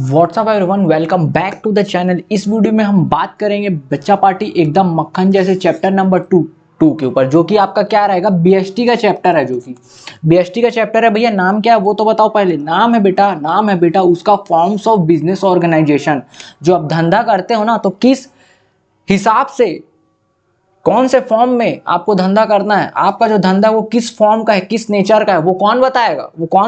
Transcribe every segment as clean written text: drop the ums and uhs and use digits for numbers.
WhatsApp everyone, welcome back to the channel. इस video में हम बात करेंगे बच्चा पार्टी एकदम मक्खन जैसे चैप्टर नंबर टू के ऊपर, जो कि आपका क्या रहेगा, बीएसटी का चैप्टर है। जो कि बीएसटी का चैप्टर है। भैया नाम क्या है वो तो बताओ पहले। नाम है बेटा उसका फॉर्म्स ऑफ बिजनेस ऑर्गेनाइजेशन। जो आप धंधा करते हो ना, तो किस हिसाब से, कौन से फॉर्म में आपको धंधा करना है, आपका जो धंधा वो किस फॉर्म का है, किस नेचर का है, वो कौन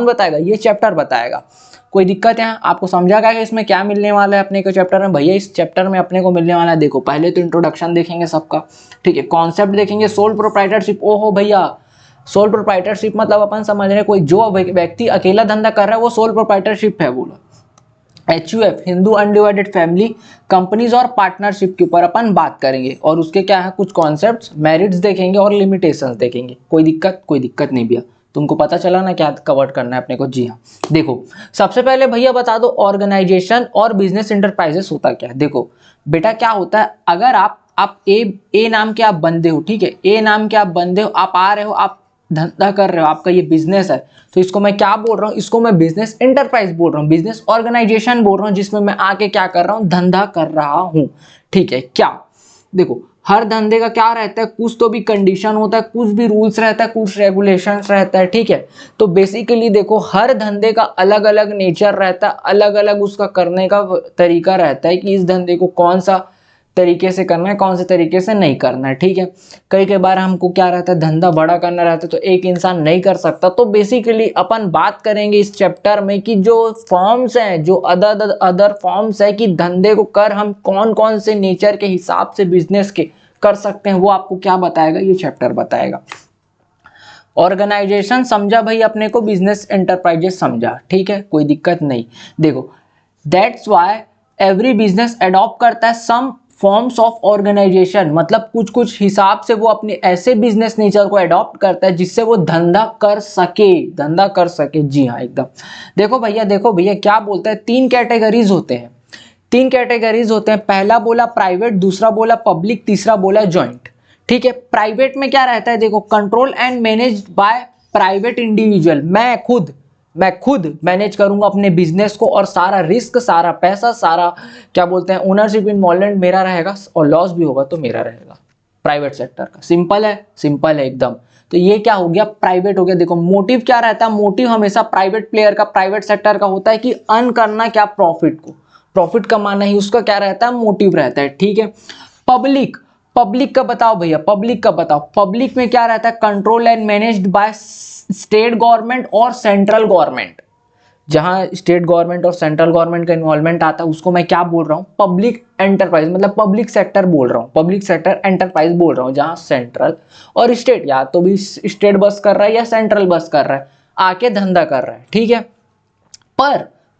बताएगा, ये चैप्टर बताएगा। कोई दिक्कत है आपको समझा कि इसमें क्या मिलने वाला है अपने को चैप्टर में? भैया इस चैप्टर में अपने को मिलने वाला है, देखो पहले तो इंट्रोडक्शन देखेंगे सबका, ठीक है। कॉन्सेप्ट देखेंगे, सोल प्रोप्राइटरशिप। ओहो भैया, सोल प्रोप्राइटरशिप मतलब अपन समझ रहे हैं कोई जो व्यक्ति अकेला धंधा कर रहा है वो सोल प्रोप्राइटरशिप है। बोला HUF, Hindu undivided family companies और पार्टनरशिप के ऊपर अपन बात करेंगे। और उसके क्या है, कुछ कॉन्सेप्ट्स, मेरिट्स देखेंगे और लिमिटेशंस देखेंगे। कोई दिक्कत नहीं भैया, तुमको पता चला ना क्या कवर करना है अपने को? जी हाँ। देखो सबसे पहले भैया बता दो, ऑर्गेनाइजेशन और बिजनेस इंटरप्राइजेस होता क्या है। देखो बेटा क्या होता है, अगर आप ए नाम के आप बंदे हो, ठीक है, ए नाम के आप बंदे हो, आप आ रहे हो, आप धंधा कर रहे हो, आपका ये बिजनेस है, तो इसको मैं क्या बोल रहा हूँ, इसको मैं बिजनेस एंटरप्राइज बोल रहा हूँ, बिजनेस ऑर्गेनाइजेशन बोल रहा हूँ, जिसमें मैं आके क्या कर रहा हूँ, धंधा कर रहा हूँ, ठीक है। क्या देखो, हर धंधे का क्या रहता है, कुछ तो भी कंडीशन होता है, कुछ भी रूल्स रहता है, कुछ रेगुलेशंस रहता है, ठीक है। तो बेसिकली देखो, हर धंधे का अलग अलग नेचर रहता है, अलग अलग उसका करने का तरीका रहता है कि इस धंधे को कौन सा तरीके से करना है, कौन से तरीके से नहीं करना है, ठीक है। कई बार हमको क्या रहता है, धंधा बड़ा करना रहता है तो एक इंसान नहीं कर सकता। तो बेसिकली अपन बात करेंगे इस चैप्टर में कि जो फॉर्म्स हैं, जो अदर फॉर्म्स है कि धंधे को कर हम कौन कौन से नेचर के हिसाब से बिजनेस के कर सकते हैं, वो आपको क्या बताएगा, ये चैप्टर बताएगा। ऑर्गेनाइजेशन समझा भाई अपने को, बिजनेस एंटरप्राइजेस समझा, ठीक है, कोई दिक्कत नहीं। देखो that's why every business adopt करता है सम फॉर्म्स ऑफ ऑर्गेनाइजेशन, मतलब कुछ हिसाब से वो अपने ऐसे बिजनेस नेचर को अडॉप्ट करता है जिससे वो धंधा कर सके। जी हाँ एकदम। देखो भैया क्या बोलता है, तीन कैटेगरीज होते हैं। पहला बोला प्राइवेट, दूसरा बोला पब्लिक, तीसरा बोला जॉइंट, ठीक है। प्राइवेट में क्या रहता है, देखो control and manage by private individual. मैं खुद मैनेज करूंगा अपने बिजनेस को, और सारा रिस्क, सारा पैसा, सारा क्या बोलते हैं, ओनरशिप इन्वॉल्वमेंट मेरा रहेगा, और लॉस भी होगा तो मेरा रहेगा। प्राइवेट सेक्टर का सिंपल है एकदम। तो ये क्या हो गया, प्राइवेट हो गया। देखो मोटिव क्या रहता है, मोटिव हमेशा प्राइवेट प्लेयर का, प्राइवेट सेक्टर का होता है कि अर्न करना, क्या प्रॉफिट कमाना ही उसका क्या रहता है, मोटिव रहता है, ठीक है। पब्लिक का बताओ भैया, पब्लिक में क्या रहता है, control and managed by state government और सेंट्रल गवर्नमेंट। जहां स्टेट गवर्नमेंट और सेंट्रल गवर्नमेंट का इन्वॉल्वमेंट आता है उसको मैं क्या बोल रहा हूं, पब्लिक एंटरप्राइज, मतलब पब्लिक सेक्टर बोल रहा हूं, पब्लिक सेक्टर एंटरप्राइज बोल रहा हूं, जहां सेंट्रल और स्टेट, या तो भी स्टेट बस कर रहा है या सेंट्रल बस कर रहा है, आके धंधा कर रहा है, ठीक है।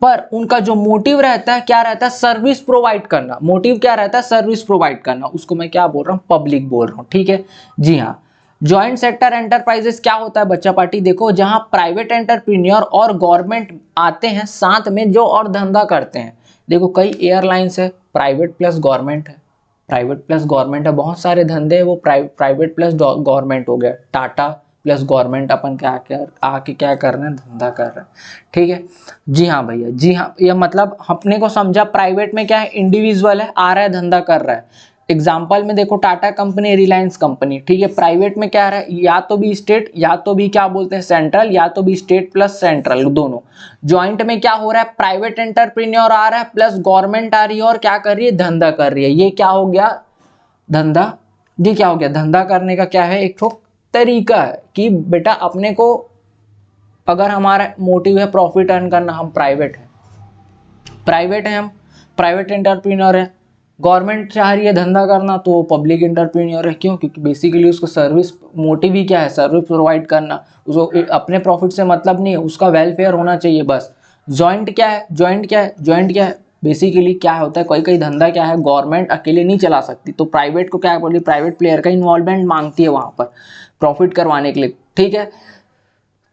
पर उनका जो मोटिव रहता है, क्या रहता है, सर्विस प्रोवाइड करना। मोटिव क्या रहता है, सर्विस प्रोवाइड करना, उसको मैं क्या बोल रहा हूँ, पब्लिक बोल रहा हूँ, ठीक है। जी हाँ। जॉइंट सेक्टर एंटरप्राइजेस क्या होता है बच्चा पार्टी, देखो जहां प्राइवेट एंटरप्रेन्योर और गवर्नमेंट आते हैं साथ में जो और धंधा करते हैं। देखो कई एयरलाइंस है, प्राइवेट प्लस गवर्नमेंट है, बहुत सारे धंधे हैं वो प्राइवेट प्लस गवर्नमेंट हो गया। टाटा प्लस गवर्नमेंट, अपन आके क्या कर रहे हैं, धंधा कर रहे हैं, ठीक है। जी हाँ भैया, जी हाँ, ये मतलब अपने को समझा। प्राइवेट में क्या है, इंडिविजुअल है, आ रहा है, धंधा कर रहा है। एग्जाम्पल में देखो टाटा कंपनी, रिलायंस कंपनी, ठीक है। प्राइवेट में क्या है, या तो भी स्टेट, या तो भी क्या बोलते हैं सेंट्रल, या तो भी स्टेट प्लस सेंट्रल दोनों। ज्वाइंट में क्या हो रहा है, प्राइवेट एंटरप्रेन्योर आ रहा है प्लस गवर्नमेंट आ रही है, और क्या कर रही है, धंधा कर रही है। ये क्या हो गया, धंधा। ये क्या हो गया, धंधा करने का क्या है, एक तरीका है कि बेटा अपने को, अगर हमारा मोटिव है प्रॉफिट अर्न करना, हम हम प्राइवेट एंटरप्रेन्योर है। गवर्नमेंट चाह रही है धंधा करना, तो वो पब्लिक एंटरप्रेन्योर है। क्यों? क्योंकि बेसिकली उसको सर्विस, मोटिव ही क्या है, सर्विस प्रोवाइड करना। उसको अपने प्रॉफिट से मतलब नहीं है, उसका वेलफेयर होना चाहिए बस। जॉइंट क्या है, बेसिकली क्या होता है, कोई धंधा क्या है, गवर्नमेंट अकेले नहीं चला सकती, तो प्राइवेट को क्या बोली, प्राइवेट प्लेयर का इन्वॉल्वमेंट मांगती है वहां पर प्रॉफिट करवाने के लिए, ठीक है।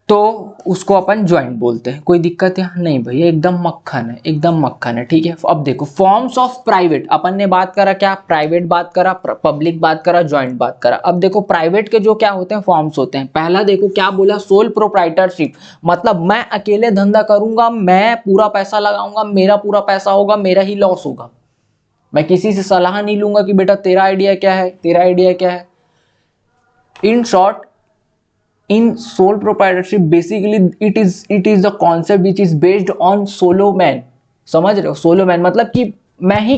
तो उसको अपन ज्वाइंट बोलते हैं। कोई दिक्कत है? नहीं भैया, एकदम मक्खन है, एकदम मक्खन है। ठीक है, अब देखो फॉर्म्स ऑफ प्राइवेट, अपन ने बात करा क्या, प्राइवेट बात करा, पब्लिक बात करा, ज्वाइंट बात करा। अब देखो प्राइवेट के जो क्या होते हैं, फॉर्म्स होते हैं। पहला देखो क्या बोला, सोल प्रोप्राइटरशिप, मतलब मैं अकेले धंधा करूंगा, मैं पूरा पैसा लगाऊंगा, मेरा पूरा पैसा होगा, मेरा ही लॉस होगा, मैं किसी से सलाह नहीं लूंगा कि बेटा तेरा आइडिया क्या है, तेरा आइडिया क्या है। In short, in sole proprietorship basically it is the concept which is based on solo man। समझ रहे हो, सोलो मैन मतलब कि मैं ही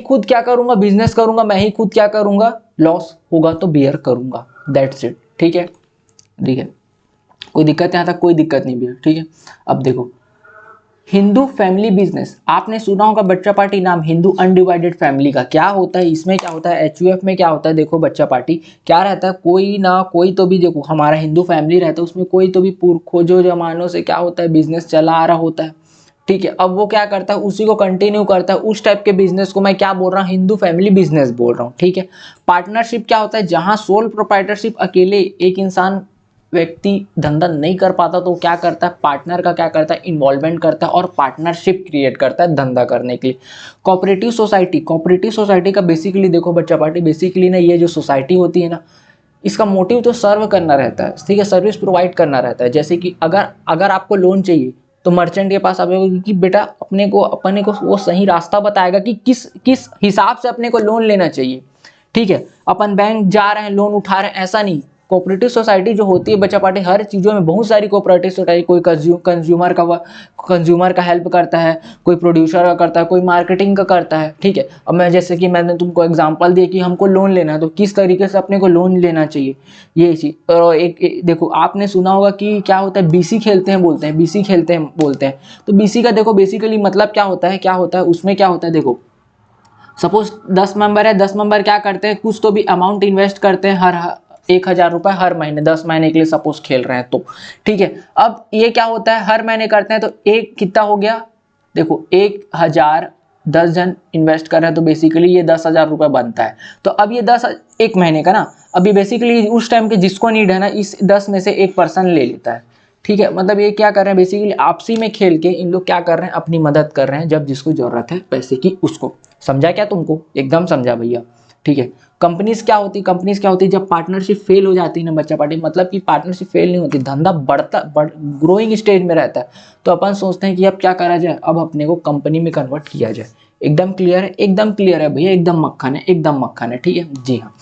खुद क्या करूंगा, बिजनेस करूंगा, मैं ही खुद क्या करूंगा, लॉस होगा तो बियर करूंगा, दैट्स इट। ठीक है, ठीक है, कोई दिक्कत यहाँ तक? कोई दिक्कत नहीं भैया। ठीक है, अब देखो हिंदू फैमिली बिजनेस, आपने सुना होगा बच्चा पार्टी नाम, हिंदू अनडिवाइडेड फैमिली का। क्या होता है इसमें, क्या होता है एचयूएफ में, क्या होता है देखो बच्चा पार्टी क्या रहता है, कोई ना कोई तो भी देखो हमारा हिंदू फैमिली रहता है, उसमें कोई तो भी पुरखों जमानों से क्या होता है, बिजनेस चला आ रहा होता है। ठीक है, अब वो क्या करता है, उसी को कंटिन्यू करता है। उस टाइप के बिजनेस को मैं क्या बोल रहा हूँ, हिंदू फैमिली बिजनेस बोल रहा हूँ। ठीक है, पार्टनरशिप क्या होता है, जहां सोल प्रोप्राइटरशिप अकेले एक इंसान व्यक्ति धंधा नहीं कर पाता तो क्या करता है, पार्टनर का क्या करता है, इन्वॉल्वमेंट करता है और पार्टनरशिप क्रिएट करता है धंधा करने के लिए। कोऑपरेटिव सोसाइटी, कोऑपरेटिव सोसाइटी का बेसिकली देखो बच्चा पार्टी, बेसिकली ना ये जो सोसाइटी होती है ना, इसका मोटिव तो सर्व करना रहता है। ठीक है, सर्विस प्रोवाइड करना रहता है। जैसे कि अगर आपको लोन चाहिए तो मर्चेंट के पास आएगा कि बेटा अपने को वो सही रास्ता बताएगा कि किस किस हिसाब से अपने को लोन लेना चाहिए। ठीक है, अपन बैंक जा रहे हैं, लोन उठा रहे हैं, ऐसा नहीं। कोऑपरेटिव सोसाइटी जो होती है बच्चा पार्टी, हर चीज़ों में बहुत सारी कोऑपरेटिव सोसाइटी, कोई कंज्यूमर का हेल्प करता है, कोई प्रोड्यूसर का करता है, कोई मार्केटिंग का करता है। ठीक है, अब मैं जैसे कि मैंने तुमको एग्जांपल दिया कि हमको लोन लेना है तो किस तरीके से अपने को लोन लेना चाहिए, ये चीज़। और एक देखो आपने सुना होगा कि क्या होता है, बीसी खेलते हैं बोलते हैं, बीसी खेलते हैं बोलते हैं। तो बीसी का देखो बेसिकली मतलब क्या होता है, क्या होता है उसमें, क्या होता है देखो, सपोज 10 मेंबर है, 10 मेंबर क्या करते हैं, कुछ तो भी अमाउंट इन्वेस्ट करते हैं, हर 1,000 रुपए हर महीने, 10 महीने के लिए सपोज खेल रहे हैं तो। ठीक है, अब ये क्या होता है, हर महीने करते हैं तो एक कितना हो गया, देखो 1,000, 10 जन इन्वेस्ट कर रहे हैं तो बेसिकली ये 10,000 रुपए बनता है। तो अब ये 10 एक महीने का ना, अभी बेसिकली उस टाइम के जिसको नीड है ना, इस 10 में से एक पर्सन ले लेता है। ठीक है, मतलब ये क्या कर रहे हैं, बेसिकली आपसी में खेल के इन लोग क्या कर रहे हैं, अपनी मदद कर रहे हैं जब जिसको जरूरत है पैसे की उसको। समझा क्या तुमको? एकदम समझा भैया। ठीक है, कंपनीज क्या होती, कंपनीज क्या होती, जब पार्टनरशिप फेल हो जाती है ना बच्चा पार्टी, मतलब कि पार्टनरशिप फेल नहीं होती, धंधा ग्रोइंग स्टेज में रहता है, तो अपन सोचते हैं कि अब क्या करा जाए, अब अपने को कंपनी में कन्वर्ट किया जाए। एकदम क्लियर है, एकदम क्लियर है भैया, एकदम मक्खन है, एकदम मक्खन है। ठीक है जी हाँ,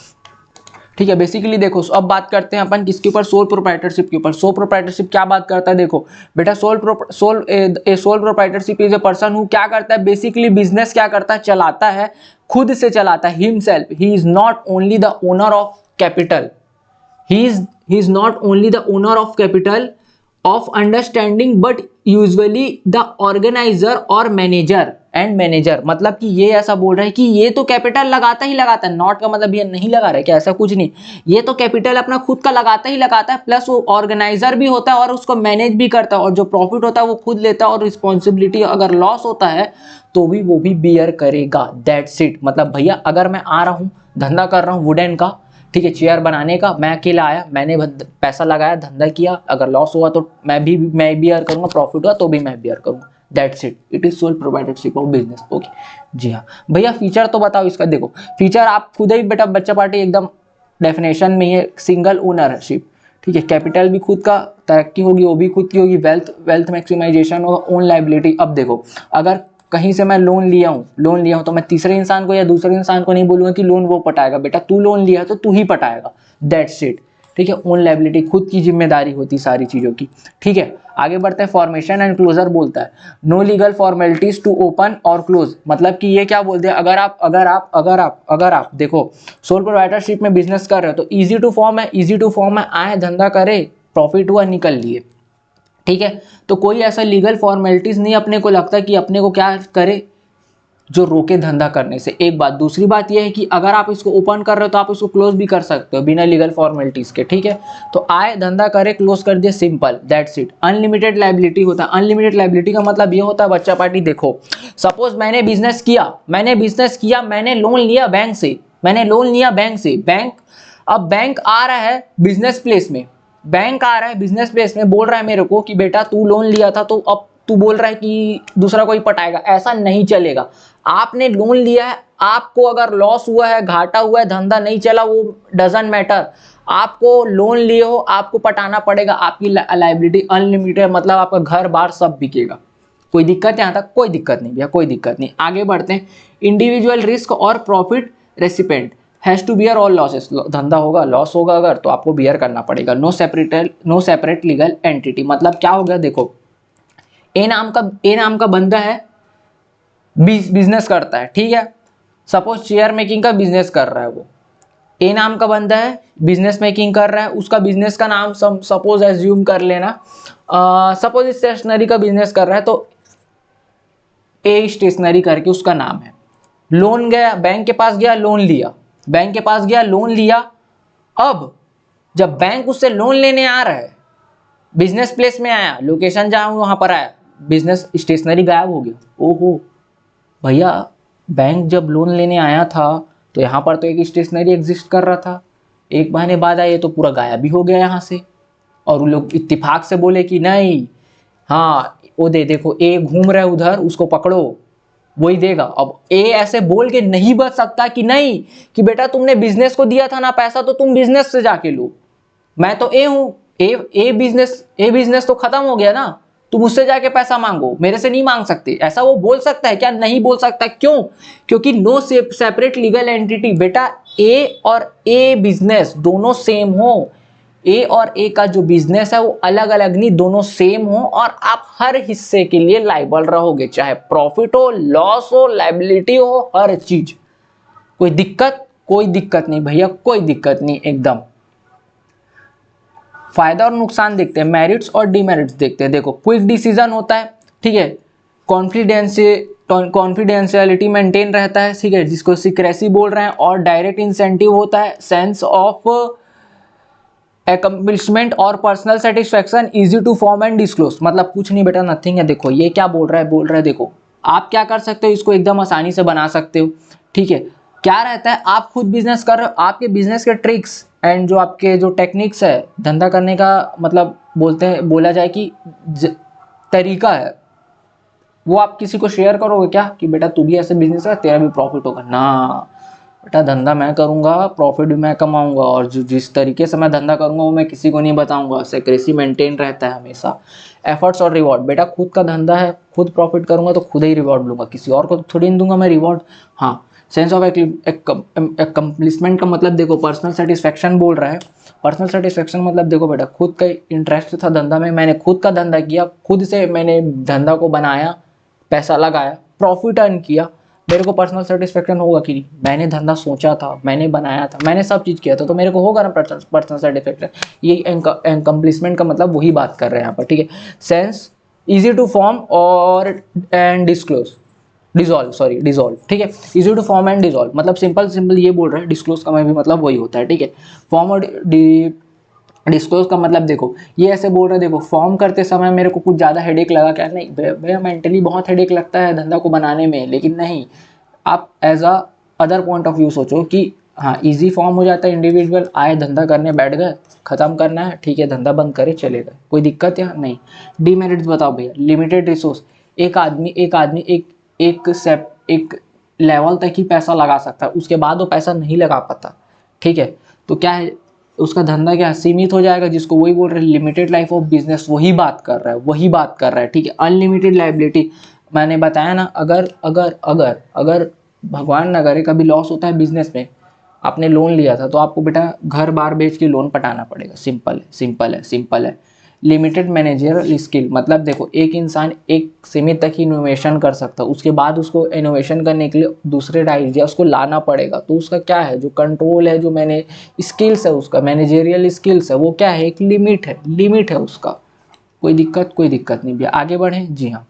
ठीक है। बेसिकली देखो अब बात करते हैं अपन किसके ऊपर, सोल प्रोप्राइटरशिप के ऊपर। सोल प्रोप्राइटरशिप क्या बात करता है, देखो बेटा sole proprietorship is a person who क्या करता है, बेसिकली बिजनेस क्या करता है, चलाता है, खुद से चलाता है, himself, he is not only the owner of capital, he is not only the owner of capital of understanding but usually the organizer और manager एंड मैनेजर। मतलब कि ये ऐसा बोल रहा है कि ये तो कैपिटल लगाता ही लगाता है, नॉट का मतलब ये नहीं लगा रहा है क्या, ऐसा कुछ नहीं, ये तो कैपिटल अपना खुद का लगाता ही लगाता है, प्लस वो ऑर्गेनाइजर भी होता है और उसको मैनेज भी करता है, और जो प्रॉफिट होता है वो खुद लेता है, और रिस्पॉन्सिबिलिटी अगर लॉस होता है तो भी वो भी बियर करेगा, दैट्स इट। मतलब भैया अगर मैं आ रहा हूँ धंधा कर रहा हूँ वुडन का, ठीक है, चेयर बनाने का, मैं अकेला आया, मैंने पैसा लगाया, धंधा किया, अगर लॉस हुआ तो मैं बियर करूंगा, प्रॉफिट हुआ तो भी मैं बियर करूंगा, that's it, it is sole proprietorship of business. Okay जी हाँ भैया, फीचर तो बताओ इसका। देखो फीचर आप खुद ही बेटा बच्चा पार्टी एकदम डेफिनेशन में ही है, सिंगल ओनरशिप, ठीक है, कैपिटल भी खुद का, तरक्की होगी वो भी खुद की होगी, वेल्थ मैक्सिमाइजेशन होगा, ओन लाइबिलिटी। अब देखो अगर कहीं से मैं लोन लिया हूं तो मैं तीसरे इंसान को या दूसरे इंसान को नहीं बोलूंगा कि लोन वो पटाएगा, बेटा तू लोन लिया तो तू ही पटाएगा, दैट्स इट। ठीक है, ओन लायबिलिटी, खुद की जिम्मेदारी होती सारी चीजों की। ठीक है, आगे बढ़ते हैं। फॉर्मेशन एंड क्लोजर बोलता है, no legal formalities to open और क्लोज। मतलब कि ये क्या बोलते हैं, अगर आप देखो सोल प्रोप्राइटरशिप में बिजनेस कर रहे हो तो इजी टू फॉर्म है, आए धंधा करे, प्रॉफिट हुआ निकल लिए। ठीक है, तो कोई ऐसा लीगल फॉर्मेलिटीज नहीं अपने को लगता कि अपने को क्या करे जो रोके धंधा करने से। एक बात, दूसरी बात यह है कि अगर आप इसको ओपन कर रहे हो तो आप इसको क्लोज भी कर सकते हो बिना लीगल फॉर्मेलिटीज के। ठीक है, तो आए धंधा करे, क्लोज कर दिया, simple, that's it. Unlimited liability होता है। अनलिमिटेड लायबिलिटी का मतलब ये होता है बच्चा पार्टी, देखो सपोज मैंने बिजनेस किया, मैंने लोन लिया बैंक से, बैंक अब बैंक आ रहा है बिजनेस प्लेस में, बैंक आ रहा है बिजनेस प्लेस में, बोल रहा है मेरे को कि बेटा तू लोन लिया था तो अब तू बोल रहा है कि दूसरा कोई पटाएगा, ऐसा नहीं चलेगा। आपने लोन लिया है, आपको अगर लॉस हुआ है, घाटा हुआ है, धंधा नहीं चला, वो डजंट मैटर, आपको लोन लिए हो, आपको पटाना पड़ेगा। आपकी लाइबिलिटी अनलिमिटेड, मतलब आपका घर बार सब बिकेगा। कोई दिक्कत यहाँ तक? कोई दिक्कत नहीं भैया, कोई दिक्कत नहीं। आगे बढ़ते हैं। इंडिविजुअल रिस्क और profit recipient has to bear all losses. धंधा होगा, लॉस होगा अगर, तो आपको बियर करना पड़ेगा। नो सेपरेट लीगल एंटिटी, मतलब क्या हो गया देखो, ए नाम का बंदा है, बिजनेस करता है, ठीक है। सपोज चेयर मेकिंग का बिजनेस कर रहा है वो, ए नाम का बंदा है, बिजनेस मेकिंग कर रहा है, उसका बिजनेस का नाम सपोज एज्यूम कर लेना, सपोज स्टेशनरी का बिजनेस कर रहा है तो ए स्टेशनरी करके उसका नाम है। लोन गया, बैंक के पास गया, लोन लिया, बैंक के पास गया, लोन लिया। अब जब बैंक उससे लोन लेने आ रहा है, बिजनेस प्लेस में आया, लोकेशन जहां वहां पर आया, बिजनेस स्टेशनरी गायब हो गया। ओहो भैया, बैंक जब लोन लेने आया था तो यहाँ पर तो एक स्टेशनरी एग्जिस्ट कर रहा था, एक महीने बाद आए तो पूरा गायब भी हो गया यहाँ से। और उन लोग इत्तेफाक से बोले कि नहीं, हाँ वो देखो ए घूम रहा है उधर, उसको पकड़ो, वही देगा। अब ए ऐसे बोल के नहीं बच सकता कि नहीं, कि बेटा तुमने बिजनेस को दिया था ना पैसा, तो तुम बिजनेस से जाके लो, मैं तो ए हूं, ए बिजनेस तो खत्म हो गया ना, तुम उससे जाके पैसा मांगो, मेरे से नहीं मांग सकते। ऐसा वो बोल सकता है क्या? नहीं बोल सकता। क्यों? क्योंकि नो सेपरेट लीगल एंटिटी। बेटा ए और ए बिजनेस दोनों सेम हो, ए और ए का जो बिजनेस है वो अलग अलग नहीं, दोनों सेम हो, और आप हर हिस्से के लिए लाइबल रहोगे, चाहे प्रॉफिट हो, लॉस हो, लाइबिलिटी हो, हर चीज। कोई दिक्कत? कोई दिक्कत नहीं भैया, कोई दिक्कत नहीं एकदम। फायदा और नुकसान देखते हैं, मेरिट्स और डिमेरिट्स देखते हैं। देखो, क्विक डिसीजन होता है, ठीक है, कॉन्फिडेंशियलिटी मेंटेन रहता है, ठीक है, जिसको सीक्रेसी बोल रहे हैं, और डायरेक्ट इंसेंटिव होता है, सेंस ऑफ अकम्प्लिशमेंट और personal satisfaction, easy to form and disclose. मतलब कुछ नहीं बेटा, नथिंग है। देखो ये क्या बोल रहा है देखो, आप क्या कर सकते हो, इसको एकदम आसानी से बना सकते हो, ठीक है। क्या रहता है, आप खुद बिजनेस कर रहे हो, आपके बिजनेस के ट्रिक्स एंड जो आपके जो टेक्निक्स है धंधा करने का, मतलब बोला जाए कि तरीका है, वो आप किसी को शेयर करोगे क्या कि बेटा तू भी ऐसे बिजनेस कर, तेरा भी प्रॉफिट होगा ना? बेटा धंधा मैं करूंगा, प्रॉफिट भी मैं कमाऊंगा, और जो जिस तरीके से मैं धंधा करूंगा वो मैं किसी को नहीं बताऊंगा। सीक्रेसी मेंटेन रहता है हमेशा। एफर्ट्स और रिवॉर्ड, बेटा खुद का धंधा है, खुद प्रॉफिट करूंगा तो खुद ही रिवॉर्ड लूंगा, किसी और को तो थोड़ी नहीं दूंगा मैं रिवॉर्ड। हाँ, सेंस ऑफ अकम्प्लिशमेंट का मतलब देखो, पर्सनल सेटिस्फेक्शन बोल रहा है। पर्सनल सेटिस्फेक्शन मतलब देखो बेटा, खुद का इंटरेस्ट था धंधा में, मैंने खुद का धंधा किया, खुद से मैंने धंधा को बनाया, पैसा लगाया, प्रॉफिट अर्न किया, मेरे को पर्सनल सेटिस्फेक्शन होगा कि नहीं? मैंने धंधा सोचा था, मैंने बनाया था, मैंने सब चीज़ किया था, तो मेरे को होगा ना पर्सनल सेटिस्फेक्शन। ये एनकम्प्लिशमेंट का मतलब वही बात कर रहे हैं यहाँ पर, ठीक है। सेंस इजी टू फॉर्म और एंड डिसॉल्व, ठीक है। Easy to form and dissolve मतलब सिंपल ये बोल रहे हैं, डिस्क्लोज का मैं भी मतलब वही होता है, ठीक है। फॉर्म और डिस्क्लोज का मतलब देखो, ये ऐसे बोल रहे हैं, देखो फॉर्म करते समय मेरे को कुछ ज़्यादा हेडेक लगा क्या? नहीं भैया, मेंटली बहुत हेडेक लगता है धंधा को बनाने में, लेकिन नहीं, आप as a other point of view सोचो कि हाँ इजी फॉर्म हो जाता है, इंडिविजुअल आए धंधा करने बैठ गए, खत्म करना है, ठीक है, धंधा बंद करे चले गए, कोई दिक्कत या नहीं। डीमेरिट्स बताओ भैया। लिमिटेड रिसोर्स, एक आदमी एक लेवल तक ही पैसा लगा सकता है, उसके बाद वो पैसा नहीं लगा पाता, ठीक है। तो क्या है, उसका धंधा क्या सीमित हो जाएगा, जिसको वही बोल रहे हैं लिमिटेड लाइफ ऑफ बिजनेस, वही बात कर रहा है, ठीक है। अनलिमिटेड लाइबिलिटी, मैंने बताया ना, अगर अगर अगर अगर भगवान न करे कभी लॉस होता है बिजनेस में, आपने लोन लिया था तो आपको बेटा घर बार बेच के लोन पटाना पड़ेगा। सिंपल है। लिमिटेड मैनेजरियल स्किल मतलब देखो, एक इंसान एक सीमित तक ही इनोवेशन कर सकता है, उसके बाद उसको इनोवेशन करने के लिए दूसरे आइडिया उसको लाना पड़ेगा। तो उसका क्या है, जो कंट्रोल है, जो मैंने स्किल्स है, उसका मैनेजरियल स्किल्स है, वो क्या है, एक लिमिट है उसका। कोई दिक्कत नहीं भैया। आगे बढ़े। जी हाँ,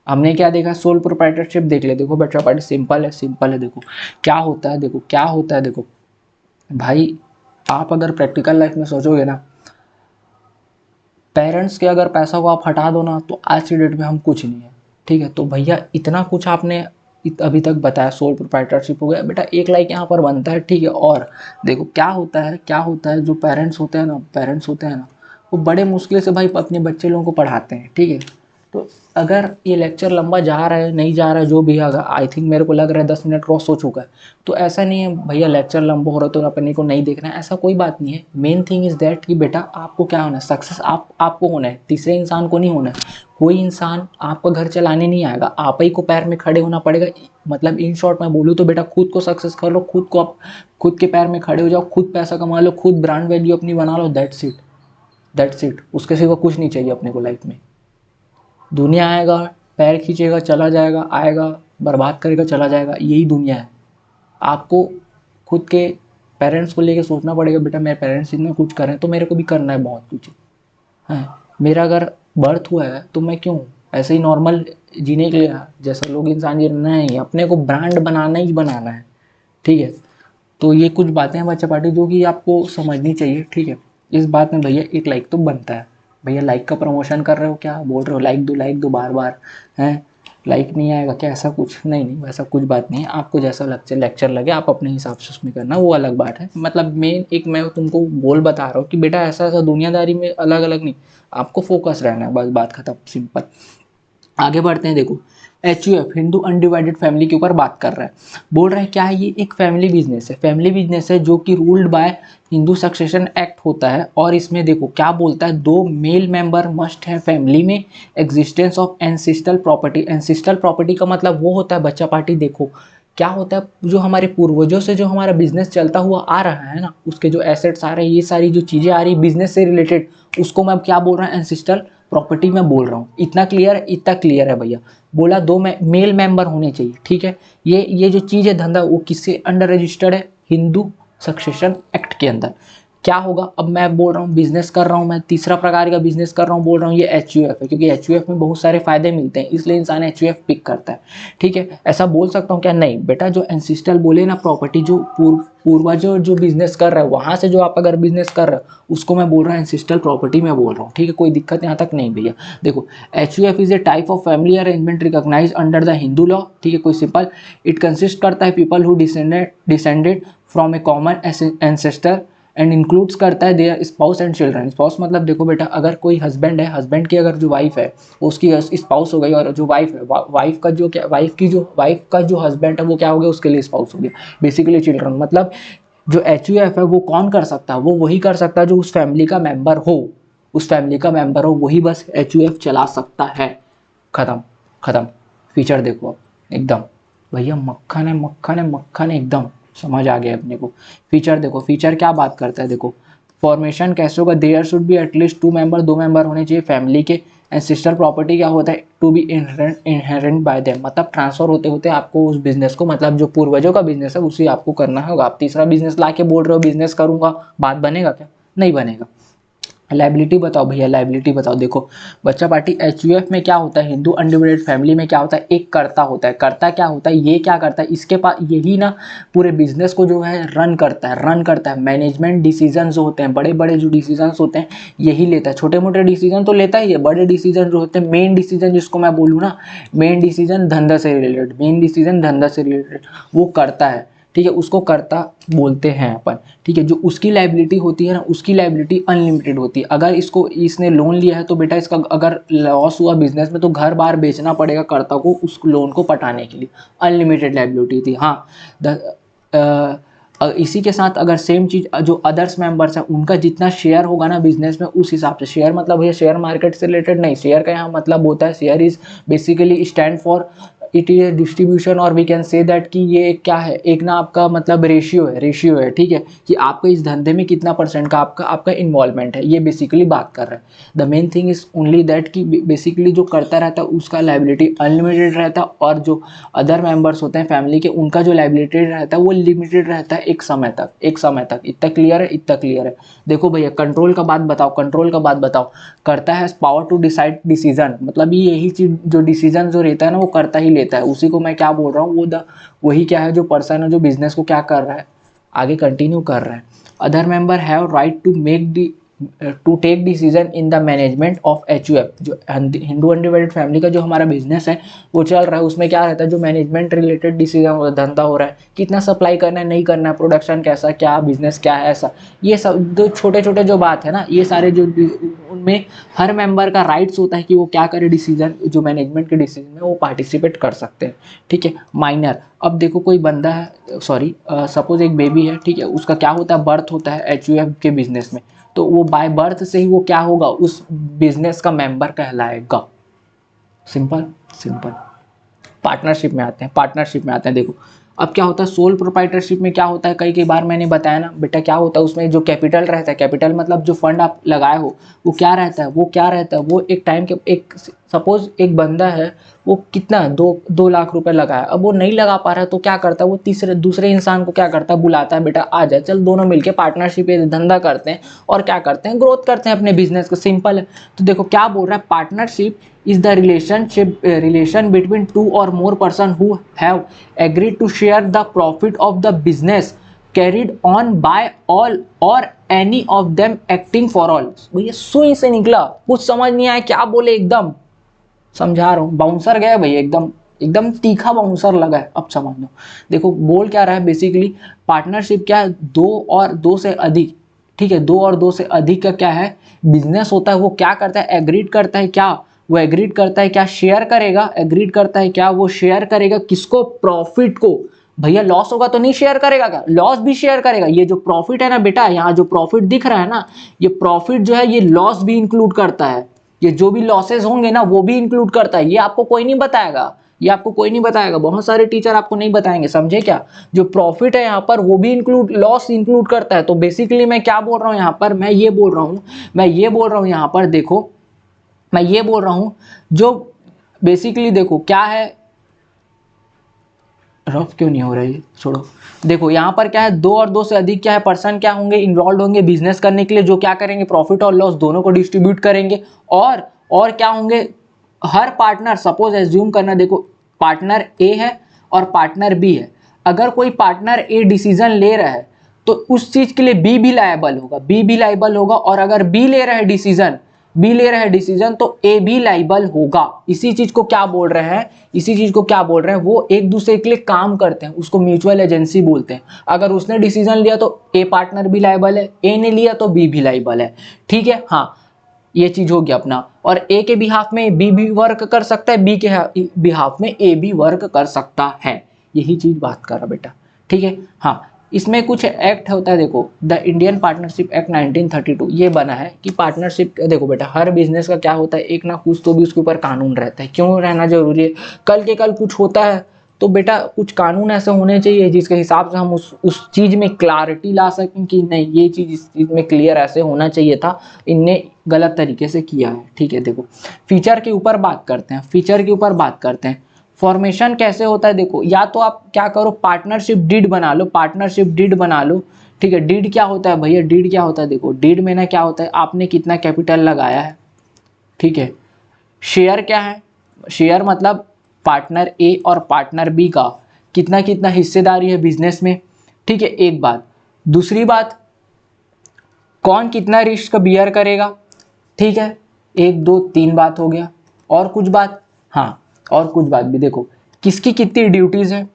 हमने क्या देखा, सोल प्रोप्राइटरशिप देख ले। देखो बच्चा पार्टी सिंपल है। देखो क्या होता है, देखो भाई, आप अगर प्रैक्टिकल लाइफ में सोचोगे ना, पेरेंट्स के अगर पैसा को आप हटा दो ना, तो आज की डेट में हम कुछ नहीं है, ठीक है। तो भैया इतना कुछ आपने अभी तक बताया, सोल प्रोप्राइटरशिप हो गया बेटा, एक लाइक यहाँ पर बनता है, ठीक है। और देखो क्या होता है, जो पेरेंट्स होते हैं ना, वो बड़े मुश्किल से भाई अपने बच्चे लोगों को पढ़ाते हैं, ठीक है। तो अगर ये लेक्चर लंबा जा रहा है नहीं जा रहा है जो भी है, आई थिंक मेरे को लग रहा है 10 मिनट क्रॉस हो चुका है, तो ऐसा नहीं है भैया लेक्चर लंबा हो रहा है तो अपने को नहीं देखना है, ऐसा कोई बात नहीं है। मेन थिंग इज दैट कि बेटा आपको क्या होना है, सक्सेस आपको होना है, तीसरे इंसान को नहीं होना है। कोई इंसान आपका घर चलाने नहीं आएगा, आप ही को पैर में खड़े होना पड़ेगा। मतलब इन शॉर्ट मैं बोलूँ तो बेटा खुद को सक्सेस कर लो, खुद को आप खुद के पैर में खड़े हो जाओ, खुद पैसा कमा लो, खुद ब्रांड वैल्यू अपनी बना लो, दैट्स इट। उसके सिवा कुछ नहीं चाहिए अपने को लाइफ में। दुनिया आएगा, पैर खींचेगा चला जाएगा, आएगा बर्बाद करेगा चला जाएगा, यही दुनिया है। आपको खुद के पेरेंट्स को लेके सोचना पड़ेगा, बेटा मेरे पेरेंट्स इतना कुछ कर रहे हैं तो मेरे को भी करना है बहुत कुछ है। मेरा अगर बर्थ हुआ है तो मैं क्यों ऐसे ही नॉर्मल जीने के लिए जैसा लोग इंसान जी नहीं, अपने को ब्रांड बनाना ही बनाना है, ठीक है। तो ये कुछ बातें हैं बच्चा पार्टी जो कि आपको समझनी चाहिए, ठीक है। इस बात में भैया एक लाइक तो बनता है। भैया लाइक का प्रमोशन कर रहे हो क्या, बोल रहे हो लाइक दो बार बार हैं, लाइक नहीं आएगा क्या, ऐसा कुछ नहीं वैसा कुछ बात नहीं है। आपको जैसा लेक्चर लगे आप अपने हिसाब से उसमें करना, वो अलग बात है। मतलब मेन एक मैं तुमको गोल बता रहा हूँ कि बेटा ऐसा ऐसा दुनियादारी में अलग अलग नहीं, आपको फोकस रहना है, बस बात खत्म, सिंपल। आगे बढ़ते हैं। देखो HUF हिंदू अनडिवाइडेड फैमिली के ऊपर बात कर रहा है, बोल रहा है क्या है, ये एक फैमिली बिजनेस है, फैमिली बिजनेस है जो कि ruled by Hindu succession act होता है। और इसमें देखो क्या बोलता है, 2 मेल मेंबर मस्ट है फैमिली में, existence of ancestral property. Ancestral property का मतलब वो होता है बच्चा पार्टी, देखो क्या होता है, जो हमारे पूर्वजों से जो हमारा बिजनेस चलता हुआ आ रहा है ना, उसके जो एसेट्स आ रहे हैं, ये सारी जो चीज़ें आ रही है बिजनेस से रिलेटेड, उसको मैं क्या बोल रहा हूँ, एंसिस्ट्रल प्रॉपर्टी में बोल रहा हूँ। इतना क्लियर है भैया। बोला 2 मेल मेंबर होने चाहिए, ठीक है। ये जो चीज़ है धंधा, वो किससे अंडर रजिस्टर्ड है, हिंदू सक्सेशन एक्ट के अंदर। क्या होगा, अब मैं बोल रहा हूँ बिजनेस कर रहा हूँ, मैं तीसरा प्रकार का बिजनेस कर रहा हूँ, बोल रहा हूँ ये HUF है, क्योंकि HUF में बहुत सारे फायदे मिलते हैं, इसलिए इंसान HUF पिक करता है, ठीक है। ऐसा बोल सकता हूँ क्या, नहीं बेटा, जो एंसिस्ट्रल बोले ना प्रॉपर्टी, जो पूर्वजों जो बिजनेस कर रहा है वहां से जो आप अगर बिजनेस कर रहे हो उसको मैं बोल रहा हूँ एंसिस्ट्रल प्रॉपर्टी में बोल रहा हूँ, ठीक है। कोई दिक्कत यहाँ तक नहीं भैया। देखो HUF is a type of family arrangement recognised under the Hindu law, ठीक है। कोई सिंपल, इट कंसिस्ट करता है people who descended from a common ancestor and includes करता है their spouse and children. Spouse मतलब देखो बेटा, अगर कोई हस्बैंड है, हस्बैंड की अगर जो वाइफ है उसकी स्पाउस हो गई, और जो वाइफ है, वाइफ का जो हस्बैंड है वो क्या हो गया, उसके लिए स्पाउस हो गया। बेसिकली चिल्ड्रन मतलब जो HUF है वो कौन कर सकता है, वो वही कर सकता है जो उस फैमिली का मेंबर हो, वही बस HUF चला सकता है। खत्म। फीचर देखो अब एकदम भैया मक्खन है एकदम, समझ आ गया अपने को। फीचर देखो, फीचर क्या बात करता है, देखो फॉर्मेशन कैसे होगा, there should be at least 2 member, 2 member होने चाहिए फैमिली के। एंड सिस्टर प्रॉपर्टी क्या होता है, to be inherent by them, मतलब ट्रांसफर होते होते आपको उस बिजनेस को, मतलब जो पूर्वजों का बिजनेस है उसी आपको करना होगा। आप तीसरा बिजनेस ला के बोल रहे हो बिजनेस करूंगा, बात बनेगा क्या, नहीं बनेगा। लाइबिलिटी बताओ भैया, लाइबिलिटी बताओ। देखो बच्चा पार्टी HUF में क्या होता है, हिंदू अनडिवाइडेड फैमिली में क्या होता है, एक कर्ता होता है। कर्ता क्या होता है, ये क्या करता है, इसके पास यही ना पूरे बिजनेस को जो है रन करता है। मैनेजमेंट डिसीजन जो होते हैं, बड़े बड़े जो डिसीजन होते हैं यही लेता है, छोटे मोटे डिसीजन तो लेता ही है, बड़े डिसीजन जो होते हैं, मेन डिसीजन जिसको मैं बोलूँ ना, मेन डिसीजन धंधा से रिलेटेड वो करता है, ठीक है। उसको कर्ता बोलते हैं अपन, ठीक है। जो उसकी लाइबिलिटी होती है ना, उसकी लाइबिलिटी अनलिमिटेड होती है। अगर इसने लोन लिया है तो बेटा इसका अगर लॉस हुआ बिजनेस में तो घर बार बेचना पड़ेगा कर्ता को उस लोन को पटाने के लिए, अनलिमिटेड लाइबिलिटी थी। हाँ इसी के साथ अगर सेम चीज जो अदर्स मेंबर्स हैं उनका जितना शेयर होगा ना बिजनेस में, उस हिसाब से, शेयर मतलब भैया शेयर मार्केट से रिलेटेड नहीं, शेयर का यहाँ मतलब होता है, share is basically stand for it is distribution, और वी कैन से दैट कि ये क्या है, एक ना आपका मतलब रेशियो है, ठीक है, कि आपका इस धंधे में कितना परसेंट का आपका इन्वॉल्वमेंट है, ये बेसिकली बात कर रहा है। The main thing is only that कि बेसिकली जो करता रहता है उसका लाइबिलिटी अनलिमिटेड रहता है, और जो अदर मेंबर्स होते हैं फैमिली के उनका जो लाइबिलिटी रहता है वो लिमिटेड रहता है एक समय तक। इतना क्लियर है। देखो भैया कंट्रोल का बात बताओ, करता है पावर टू डिसाइड डिसीजन, मतलब यही चीज जो डिसीजन जो रहता है ना वो करता ही लेता है, उसी को मैं क्या बोल रहा हूँ, वही क्या है, जो पर्सन है जो बिजनेस को क्या कर रहा है, आगे कंटिन्यू कर रहा है। Other member have right to make the to take decision in the management of HUF। जो हिंदू अनडिवाइडेड फैमिली का जो हमारा बिजनेस है वो चल रहा है, उसमें क्या रहता है, जो मैनेजमेंट रिलेटेड डिसीजन धंधा हो रहा है, कितना सप्लाई करना है नहीं करना है, प्रोडक्शन कैसा, क्या बिजनेस क्या है, ऐसा ये सब जो छोटे छोटे जो बात है ना, ये सारे जो उनमें हर मेंबर का राइट्स होता है कि वो क्या करे, डिसीजन जो मैनेजमेंट के डिसीजन में वो पार्टिसिपेट कर सकते हैं। ठीक है। माइनर, अब देखो कोई बंदा है, सॉरी सपोज एक बेबी है, ठीक है, उसका क्या होता है, बर्थ होता है HUF के बिजनेस में, तो वो बाय बर्थ से ही वो क्या होगा, उस बिजनेस का मेंबर कहलाएगा। Simple simple. पार्टनरशिप में आते हैं, पार्टनरशिप में आते हैं। देखो अब क्या होता है, सोल प्रोप्राइटरशिप में क्या होता है, कई बार मैंने बताया ना बेटा, क्या होता है उसमें जो कैपिटल रहता है, कैपिटल मतलब जो फंड आप लगाए हो वो क्या रहता है, वो क्या रहता है, वो एक टाइम के एक सपोज एक बंदा है, वो कितना 2 लाख रुपए लगाया, अब वो नहीं लगा पा रहा है तो क्या करता है, वो दूसरे इंसान को क्या करता है, बुलाता है, बेटा आ जाए, चल दोनों मिलके पार्टनरशिप धंधा करते हैं और क्या करते हैं, ग्रोथ करते हैं अपने बिजनेस को। सिंपल है। तो देखो क्या बोल रहा है, partnership is the relation between two or more person who have agreed to share the profit of the business carried on by all or any of them acting for all। भैया सुई से निकला, कुछ समझ नहीं आया क्या बोले, एकदम समझा रहा हूँ, बाउंसर गया भैया, एकदम एकदम तीखा बाउंसर लगा है, अब समझ लो। देखो बोल क्या रहा है बेसिकली, पार्टनरशिप क्या है, 2 और 2 से अधिक, ठीक है, 2 और 2 से अधिक का क्या है, बिजनेस होता है, वो क्या करता है, एग्रीड करता है, क्या वो एग्रीड करता है, क्या शेयर करेगा, एग्रीड करता है क्या, वो शेयर करेगा किसको, प्रॉफिट को। भैया लॉस होगा तो नहीं शेयर करेगा क्या, लॉस भी शेयर करेगा। ये जो प्रॉफिट है ना बेटा, यहाँ जो प्रॉफिट दिख रहा है ना, ये प्रॉफिट जो है ये लॉस भी इंक्लूड करता है, ये जो भी लॉसेस होंगे ना वो भी इंक्लूड करता है। ये आपको कोई नहीं बताएगा, ये आपको कोई नहीं बताएगा, बहुत सारे टीचर आपको नहीं बताएंगे, समझे क्या। जो प्रॉफिट है यहाँ पर वो भी इंक्लूड, लॉस इंक्लूड करता है। तो बेसिकली मैं क्या बोल रहा हूँ यहाँ पर, मैं ये बोल रहा हूँ यहाँ पर, देखो मैं ये बोल रहा हूं, जो बेसिकली देखो क्या है, रफ क्यों नहीं हो रही है, छोड़ो। देखो यहाँ पर क्या है, 2 और 2 से अधिक क्या है, पर्सन क्या होंगे, इन्वॉल्व होंगे बिजनेस करने के लिए, जो क्या करेंगे, प्रॉफिट और लॉस दोनों को डिस्ट्रीब्यूट करेंगे। और क्या होंगे, हर पार्टनर, सपोज एज्यूम करना, देखो पार्टनर ए है और पार्टनर बी है, अगर कोई पार्टनर ए डिसीजन ले रहा है तो उस चीज के लिए बी भी लायबल होगा, और अगर बी ले रहा है डिसीजन तो ए भी लाइबल होगा। इसी चीज को क्या बोल रहे हैं, वो एक दूसरे के लिए काम करते हैं, उसको म्यूचुअल एजेंसी बोलते हैं। अगर उसने डिसीजन लिया तो ए पार्टनर भी लाइबल है, ए ने लिया तो बी भी लाइबल है। ठीक है, हाँ ये चीज हो गया अपना। और ए के बिहाफ में बी भी वर्क कर सकता है, बी के बिहाफ में ए भी वर्क कर सकता है, यही चीज बात कर रहा बेटा। ठीक है, हाँ इसमें कुछ एक्ट होता है, देखो द इंडियन पार्टनरशिप एक्ट 1932, ये बना है कि पार्टनरशिप, देखो बेटा हर बिजनेस का क्या होता है, एक ना कुछ तो भी उसके ऊपर कानून रहता है। क्यों रहना जरूरी है, कल के कल कुछ होता है तो बेटा कुछ कानून ऐसे होने चाहिए जिसके हिसाब से हम उस चीज में क्लैरिटी ला सकें कि नहीं ये चीज इस चीज में क्लियर ऐसे होना चाहिए था, इनने गलत तरीके से किया है। ठीक है, देखो फीचर के ऊपर बात करते हैं, फॉर्मेशन कैसे होता है। देखो या तो आप क्या करो, पार्टनरशिप डीड बना लो, ठीक है। डीड क्या होता है भैया, डीड क्या होता है, देखो डीड में ना क्या होता है, आपने कितना कैपिटल लगाया है, ठीक है। शेयर क्या है, शेयर मतलब पार्टनर ए और पार्टनर बी का कितना कितना हिस्सेदारी है बिजनेस में, ठीक है, एक बात। दूसरी बात, कौन कितना रिस्क बियर करेगा, ठीक है, 1 2 3 बात हो गया। और कुछ बात, हाँ और कुछ बात भी, देखो किसकी कितनी ड्यूटीज है,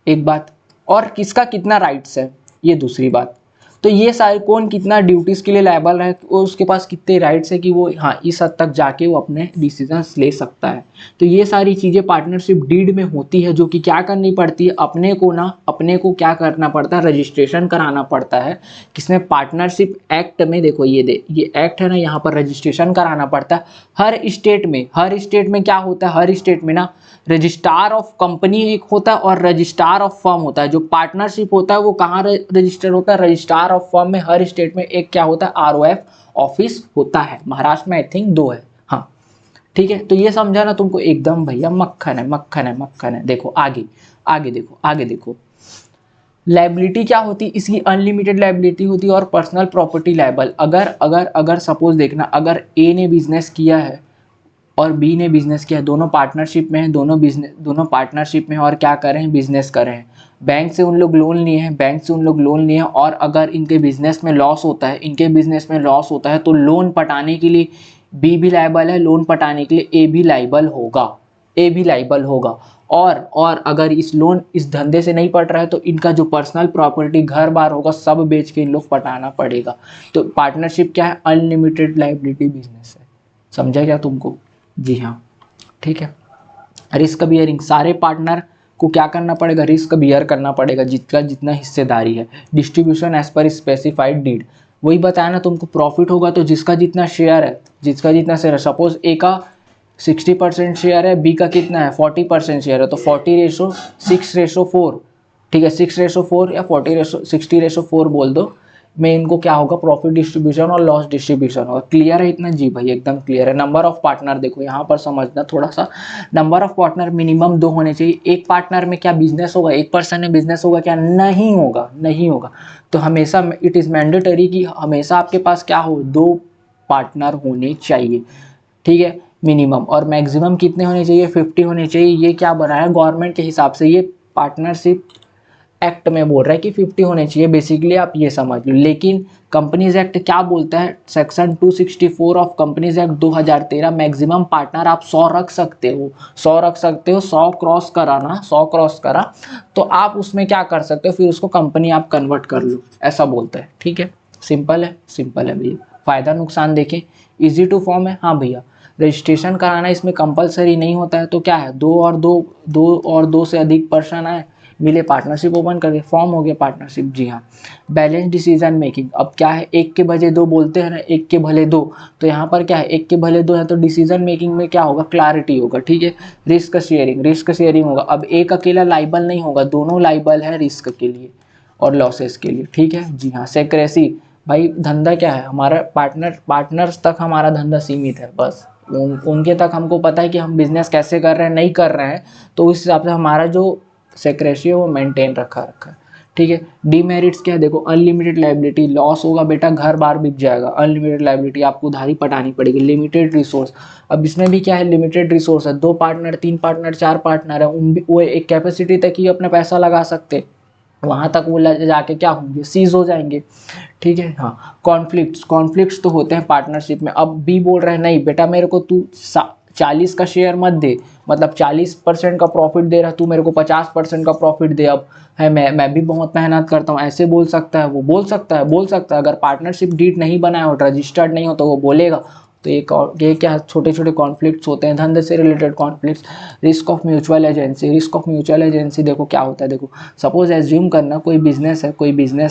एक बात, और किसका कितना राइट्स है, ये दूसरी बात। तो ये सारे कौन कितना ड्यूटीज के लिए लायबल है, उसके पास कितने राइट्स है कि वो हाँ इस हद तक जाके वो अपने डिसीजंस ले सकता है। तो ये सारी चीजें पार्टनरशिप डीड में होती है, जो कि क्या करनी पड़ती है, अपने को क्या करना पड़ता है, रजिस्ट्रेशन कराना पड़ता है। किसमें, पार्टनरशिप एक्ट में। देखो ये एक्ट है ना, यहाँ पर रजिस्ट्रेशन कराना पड़ता है। हर स्टेट में क्या होता है, हर स्टेट में ना रजिस्ट्रार ऑफ कंपनी एक होता है और रजिस्ट्रार ऑफ फर्म होता है। जो पार्टनरशिप होता है वो कहाँ रजिस्टर होता है, रजिस्ट्रार ऑफ फर्म में। हर स्टेट में एक क्या होता है, ROF ऑफिस होता है। महाराष्ट्र में आई थिंक 2 है, हाँ ठीक है। तो ये समझा ना तुमको, एकदम भैया मक्खन है। देखो आगे देखो लाइबिलिटी क्या होती है, इसकी अनलिमिटेड लाइबिलिटी होती है और पर्सनल प्रॉपर्टी लाइबल। अगर सपोज देखना, अगर ए ने बिजनेस किया है, और बी ने बिजनेस किया, दोनों पार्टनरशिप में है, दोनों पार्टनरशिप में और क्या कर रहे हैं, बिजनेस कर रहे हैं। बैंक से उन लोग लोन लिए हैं, बैंक से उन लोग लोन लिए हैं, और अगर इनके बिजनेस में लॉस होता है, इनके बिजनेस में लॉस होता है तो लोन पटाने के लिए बी भी लायबल है, लोन पटाने के लिए ए भी लायबल होगा, ए भी लायबल होगा। और अगर इस लोन इस धंधे से नहीं पट रहा है तो इनका जो पर्सनल प्रॉपर्टी घर बार होगा सब बेच के इन लोग पटाना पड़ेगा। तो पार्टनरशिप क्या है, अनलिमिटेड लायबिलिटी बिजनेस है। समझा क्या तुमको? जी हाँ, ठीक है। रिस्क बियरिंग, सारे पार्टनर को क्या करना पड़ेगा, रिस्क बियर करना पड़ेगा जितना जितना हिस्सेदारी है। Distribution as per specified deed, वही बताया ना तुमको, प्रॉफिट होगा तो जिसका जितना शेयर है, जिसका जितना शेयर है, सपोज ए का 60% शेयर है, बी का कितना है 40% शेयर है, तो 40:6:4, ठीक है, 6:4 या 60:4 बोल दो, में इनको क्या होगा, प्रॉफिट डिस्ट्रीब्यूशन और लॉस डिस्ट्रीब्यूशन होगा। क्लियर है इतना? जी भाई एकदम क्लियर है। नंबर ऑफ पार्टनर देखो यहाँ पर समझना थोड़ा सा, नंबर ऑफ पार्टनर मिनिमम 2 होने चाहिए। एक पार्टनर में क्या बिजनेस होगा, एक पर्सन में बिजनेस होगा क्या, नहीं होगा, नहीं होगा। तो हमेशा इट इज़ मैंडेटरी कि हमेशा आपके पास क्या हो, 2 पार्टनर होने चाहिए, ठीक है, मिनिमम। और मैक्सिमम कितने होने चाहिए, 50 होने चाहिए। ये क्या बनाया गवर्नमेंट के हिसाब से, ये पार्टनरशिप एक्ट में बोल रहा है कि 50 होने चाहिए, बेसिकली आप ये समझ लो। लेकिन कंपनीज एक्ट क्या बोलता है, section 264 of companies act 2013, maximum partner आप 100 रख सकते हो, 100 रख सकते हो। 100 क्रॉस करा ना, 100 क्रॉस करा तो आप उसमें क्या कर सकते हो, फिर उसको कंपनी आप कन्वर्ट कर लो, ऐसा बोलता है, ठीक है। सिंपल है, सिंपल है भैया। फ़ायदा नुकसान देखें, ईजी टू फॉर्म है। हाँ भैया, रजिस्ट्रेशन कराना इसमें कंपलसरी नहीं होता है, तो क्या है, दो और दो से अधिक पर्सन आए, मिले, पार्टनरशिप ओपन कर दे, फॉर्म हो गया पार्टनरशिप। जी हाँ। बैलेंस डिसीजन मेकिंग, अब क्या है, एक के बजे दो बोलते हैं ना, एक के भले दो, तो यहाँ पर क्या है, एक के भले दो है तो डिसीजन मेकिंग में क्या होगा, क्लैरिटी होगा, ठीक है। रिस्क शेयरिंग, रिस्क शेयरिंग होगा। अब एक अकेला लाइबल नहीं होगा, दोनों लाइबल है रिस्क के लिए और लॉसेस के लिए, ठीक है। जी हाँ। सेक्रेसी, भाई धंधा क्या है हमारा, पार्टनर्स तक हमारा धंधा सीमित है, बस उनके तक हमको पता है कि हम बिजनेस कैसे कर रहे हैं, नहीं कर रहे हैं, तो उस हिसाब से हमारा जो सेक्रेसी है वो मेंटेन रखा है, ठीक है। डीमेरिट्स क्या है, देखो, अनलिमिटेड लायबिलिटी, लॉस होगा बेटा घर बार बिक जाएगा। अनलिमिटेड लायबिलिटी, आपको उधारी पटानी पड़ेगी। लिमिटेड रिसोर्स, अब इसमें भी क्या है, लिमिटेड रिसोर्स है, 2 पार्टनर, 3 पार्टनर, 4 पार्टनर है, उन भी वो एक कैपेसिटी तक ही अपना पैसा लगा सकते, वहाँ तक वो जाके क्या होंगे, सीज हो जाएंगे, ठीक है। हाँ। कॉन्फ्लिक्ट्स तो होते हैं पार्टनरशिप में। अब बी बोल रहे हैं नहीं बेटा, मेरे को तू 40 का शेयर मत दे, मतलब 40% का प्रॉफिट दे रहा, तू मेरे को 50% का प्रॉफिट दे। अब है मैं भी बहुत मेहनत करता हूँ, ऐसे बोल सकता है वो, बोल सकता है। अगर पार्टनरशिप डीड नहीं बनाया हो, रजिस्टर्ड नहीं हो, तो वो बोलेगा। तो ये क्या छोटे छोटे कॉन्फ्लिक्ट्स होते हैं, धंधे से related conflicts. Risk of mutual agency, देखो क्या होता है, देखो सपोज एज्यूम करना कोई बिजनेस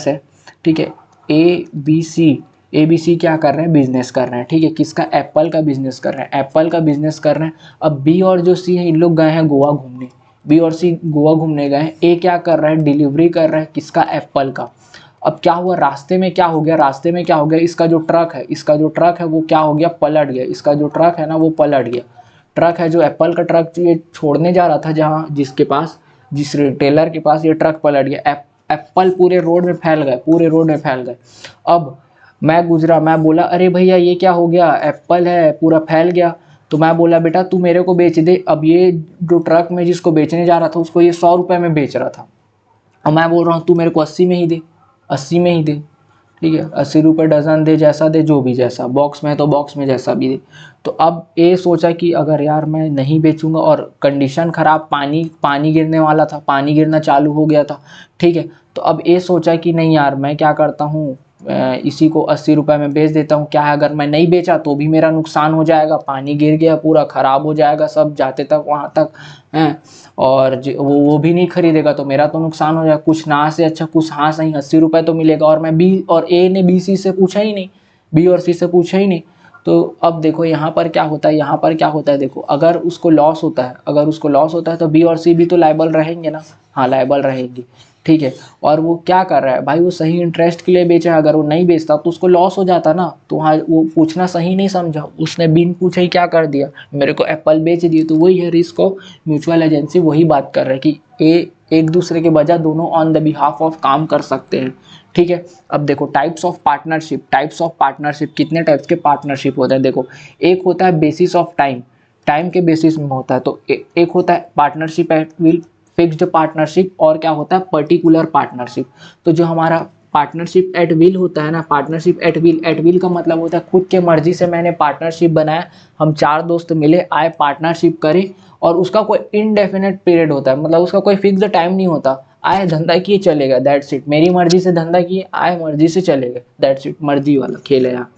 है, ठीक है। ए बी सी क्या कर रहे हैं, बिजनेस कर रहे हैं, ठीक है। किसका, एप्पल का बिजनेस कर रहे हैं। अब बी और जो सी है, इन लोग गए हैं गोवा घूमने, बी और सी गोवा घूमने गए हैं। ए क्या कर रहा है, डिलीवरी कर रहा है, किसका, एप्पल का। अब क्या हुआ, रास्ते में क्या हो गया, इसका जो ट्रक है वो क्या हो गया, पलट गया। इसका जो ट्रक है ना वो पलट गया। ट्रक है जो एप्पल का ट्रक ये छोड़ने जा रहा था, जहाँ जिस रिटेलर के पास, ये ट्रक पलट गया। एप्पल पूरे रोड में फैल गए। अब मैं गुजरा, मैं बोला अरे भैया ये क्या हो गया, एप्पल है पूरा फैल गया। तो मैं बोला बेटा तू मेरे को बेच दे। अब ये जो ट्रक में जिसको बेचने जा रहा था उसको ये 100 रुपये में बेच रहा था, और मैं बोल रहा हूँ तू मेरे को 80 में ही दे, 80 में ही दे, ठीक है। 80 रुपये डजन दे, जैसा दे, जो भी, जैसा बॉक्स में तो बॉक्स में जैसा भी दे। तो अब ये सोचा कि अगर यार मैं नहीं बेचूंगा, और कंडीशन ख़राब, पानी गिरने वाला था, पानी गिरना चालू हो गया था, ठीक है। तो अब ये सोचा कि नहीं यार मैं क्या करता हूँ, इसी को 80 रुपये में बेच देता हूँ। क्या है, अगर मैं नहीं बेचा तो भी मेरा नुकसान हो जाएगा, पानी गिर गया, पूरा ख़राब हो जाएगा, सब जाते तक वहाँ तक हैं, और वो भी नहीं खरीदेगा तो मेरा तो नुकसान हो जाएगा। कुछ ना से अच्छा कुछ हाँ सही 80 रुपये तो मिलेगा। और मैं ए ने बी सी से पूछा ही नहीं, बी और सी से पूछा ही नहीं। तो अब देखो यहाँ पर क्या होता है, देखो अगर उसको लॉस होता है तो बी और सी भी तो लायबल रहेंगे ना, हाँ लायबल रहेंगे, ठीक है। और वो क्या कर रहा है भाई, वो सही इंटरेस्ट के लिए बेचा है, अगर वो नहीं बेचता तो उसको लॉस हो जाता ना। तो हाँ वो पूछना सही नहीं समझा, उसने बिन पूछे ही क्या कर दिया, मेरे को एप्पल बेच दिए। तो वही है रिस्क ऑफ म्यूचुअल एजेंसी, वही बात कर रहे हैं कि एक दूसरे के बजाय दोनों ऑन द बिहाफ ऑफ काम कर सकते हैं, ठीक है। अब देखो टाइप्स ऑफ पार्टनरशिप, कितने टाइप्स के पार्टनरशिप होते हैं, देखो एक होता है बेसिस ऑफ टाइम, टाइम के बेसिस में होता है। तो एक होता है partnership at will, fixed partnership, और क्या होता है पर्टिकुलर पार्टनरशिप। तो जो हमारा पार्टनरशिप एट विल होता है ना, पार्टनरशिप एट विल का मतलब होता है खुद के मर्जी से मैंने पार्टनरशिप बनाया, हम 4 दोस्त मिले आए पार्टनरशिप करें, और उसका कोई इनडेफिनेट पीरियड होता है, मतलब उसका कोई फिक्स टाइम नहीं होता। आए धंधा किए चले गए, दैट्स इट, मेरी मर्जी से धंधा किए आए मर्जी से चले गए, दैट्स इट, मर्जी वाला खेल है यहाँ।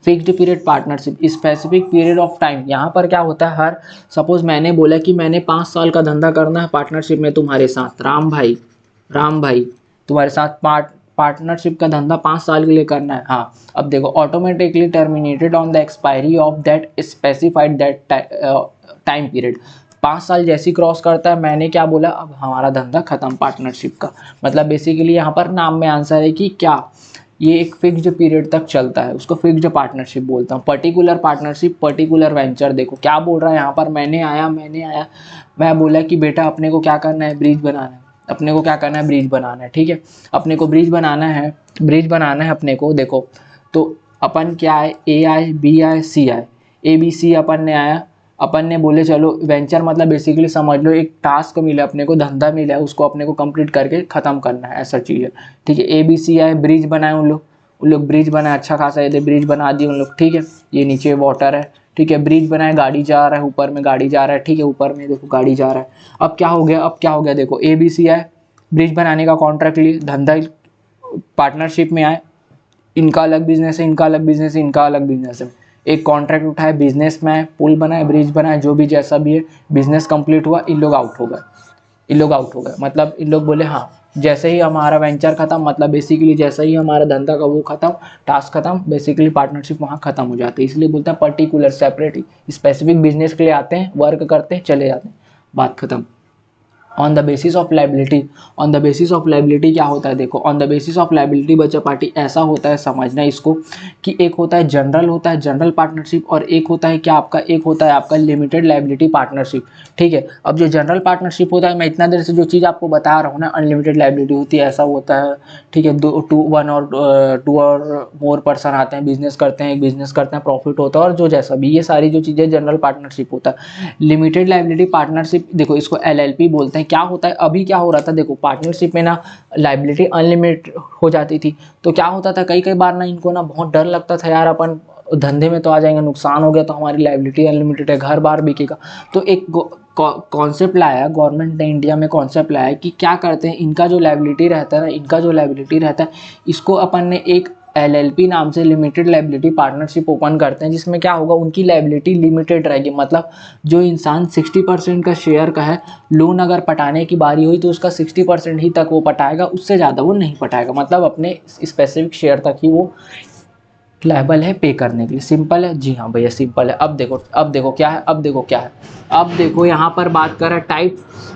Fixed period partnership, specific period of time, यहाँ पर क्या होता है, हर सपोज मैंने बोला कि मैंने 5 साल का धंधा करना है पार्टनरशिप में तुम्हारे साथ, राम भाई तुम्हारे साथ पार्टनरशिप का धंधा 5 साल के लिए करना है। हाँ, अब देखो automatically terminated on the expiry of that specified that time period. 5 साल जैसी क्रॉस करता है, मैंने क्या बोला, अब हमारा धंधा खत्म पार्टनरशिप का। मतलब बेसिकली यहाँ पर नाम में आंसर है कि क्या ये एक फिक्स्ड पीरियड तक चलता है, उसको फिक्स्ड पार्टनरशिप बोलता हूँ। पर्टिकुलर पार्टनरशिप, पर्टिकुलर वेंचर, देखो क्या बोल रहा है यहाँ पर, मैंने आया मैं बोला कि बेटा अपने को क्या करना है, ब्रिज बनाना है, अपने को क्या करना है, ब्रिज बनाना है, ठीक है, अपने को ब्रिज बनाना है अपने को। देखो तो अपन क्या है, ए आए, बी आए, सी आए, ए बी सी अपन ने आया, अपन ने बोले चलो वेंचर मतलब बेसिकली समझ लो एक टास्क मिला अपने को, धंधा मिला है, उसको अपने को कंप्लीट करके ख़त्म करना है, ऐसा चीज़ है, ठीक है। ए बी सी आए, ब्रिज बनाए उन लोग ब्रिज बनाए, अच्छा खासा ये ब्रिज बना दिए उन लोग, ठीक है। ये नीचे वाटर है, ठीक है, ब्रिज बनाए, गाड़ी जा रहा है, ऊपर में गाड़ी जा रहा है, ठीक है, ऊपर में देखो गाड़ी जा रहा है। अब क्या हो गया, देखो ए बी सी आए, ब्रिज बनाने का कॉन्ट्रैक्ट लिए, धंधा पार्टनरशिप में आए, इनका अलग बिजनेस है, इनका अलग बिजनेस है, इनका अलग बिजनेस है, एक कॉन्ट्रैक्ट उठाए, बिजनेस में आए, पुल बनाए, ब्रिज बनाए, जो भी जैसा भी है, बिजनेस कंप्लीट हुआ, इन लोग आउट हो गए। मतलब इन लोग बोले हाँ, जैसे ही हमारा वेंचर खत्म, मतलब बेसिकली जैसे ही हमारा धंधा का वो खत्म, टास्क खत्म, बेसिकली पार्टनरशिप वहाँ खत्म हो जाती है। इसलिए बोलते हैं पर्टिकुलर, सेपरेट, स्पेसिफिक बिजनेस के लिए आते हैं, वर्क करते हैं, चले जाते हैं, बात खत्म। On the basis of liability क्या होता है, देखो on the basis of liability बच्चा पार्टी ऐसा होता है, समझना इसको, कि एक होता है जनरल पार्टनरशिप, और एक होता है आपका लिमिटेड लाइबिलिटी पार्टनरशिप, ठीक है। अब जो जनरल पार्टनरशिप होता है, मैं इतना देर से जो चीज़ आपको बता रहा हूँ ना, अनलिमिटेड लाइबिलिटी होती है, ऐसा होता है, ठीक है, टू और मोर पर्सन आते हैं, बिजनेस करते हैं, प्रॉफिट होता है, और जो जैसा भी, ये सारी जो चीज़ें जनरल पार्टनरशिप होता है। लिमिटेड लाइबिलिटी पार्टनरशिप, देखो इसको LLP बोलते हैं। क्या होता है, अभी क्या हो रहा था, देखो पार्टनरशिप में ना लाइबिलिटी अनलिमिटेड हो जाती थी, तो क्या होता था, कई बार ना इनको ना बहुत डर लगता था, यार अपन धंधे में तो आ जाएंगे, नुकसान हो गया तो हमारी लाइबिलिटी अनलिमिटेड है, घर बार बिकेगा। तो एक कॉन्सेप्ट लाया गवर्नमेंट ने, इंडिया में कॉन्सेप्ट लाया कि क्या करते हैं, इनका जो लाइबिलिटी रहता है, इसको अपन ने एक LLP नाम से लिमिटेड लाइबिलिटी पार्टनरशिप ओपन करते हैं, जिसमें क्या होगा, उनकी लाइबिलिटी लिमिटेड रहेगी। मतलब जो इंसान 60% का शेयर का है, लोन अगर पटाने की बारी हुई तो उसका 60% ही तक वो पटाएगा, उससे ज़्यादा वो नहीं पटाएगा, मतलब अपने स्पेसिफिक शेयर तक ही वो लायबल है पे करने के लिए। सिंपल है, जी हाँ भैया सिंपल है। अब देखो क्या है, अब देखो यहाँ पर बात कर रहे हैं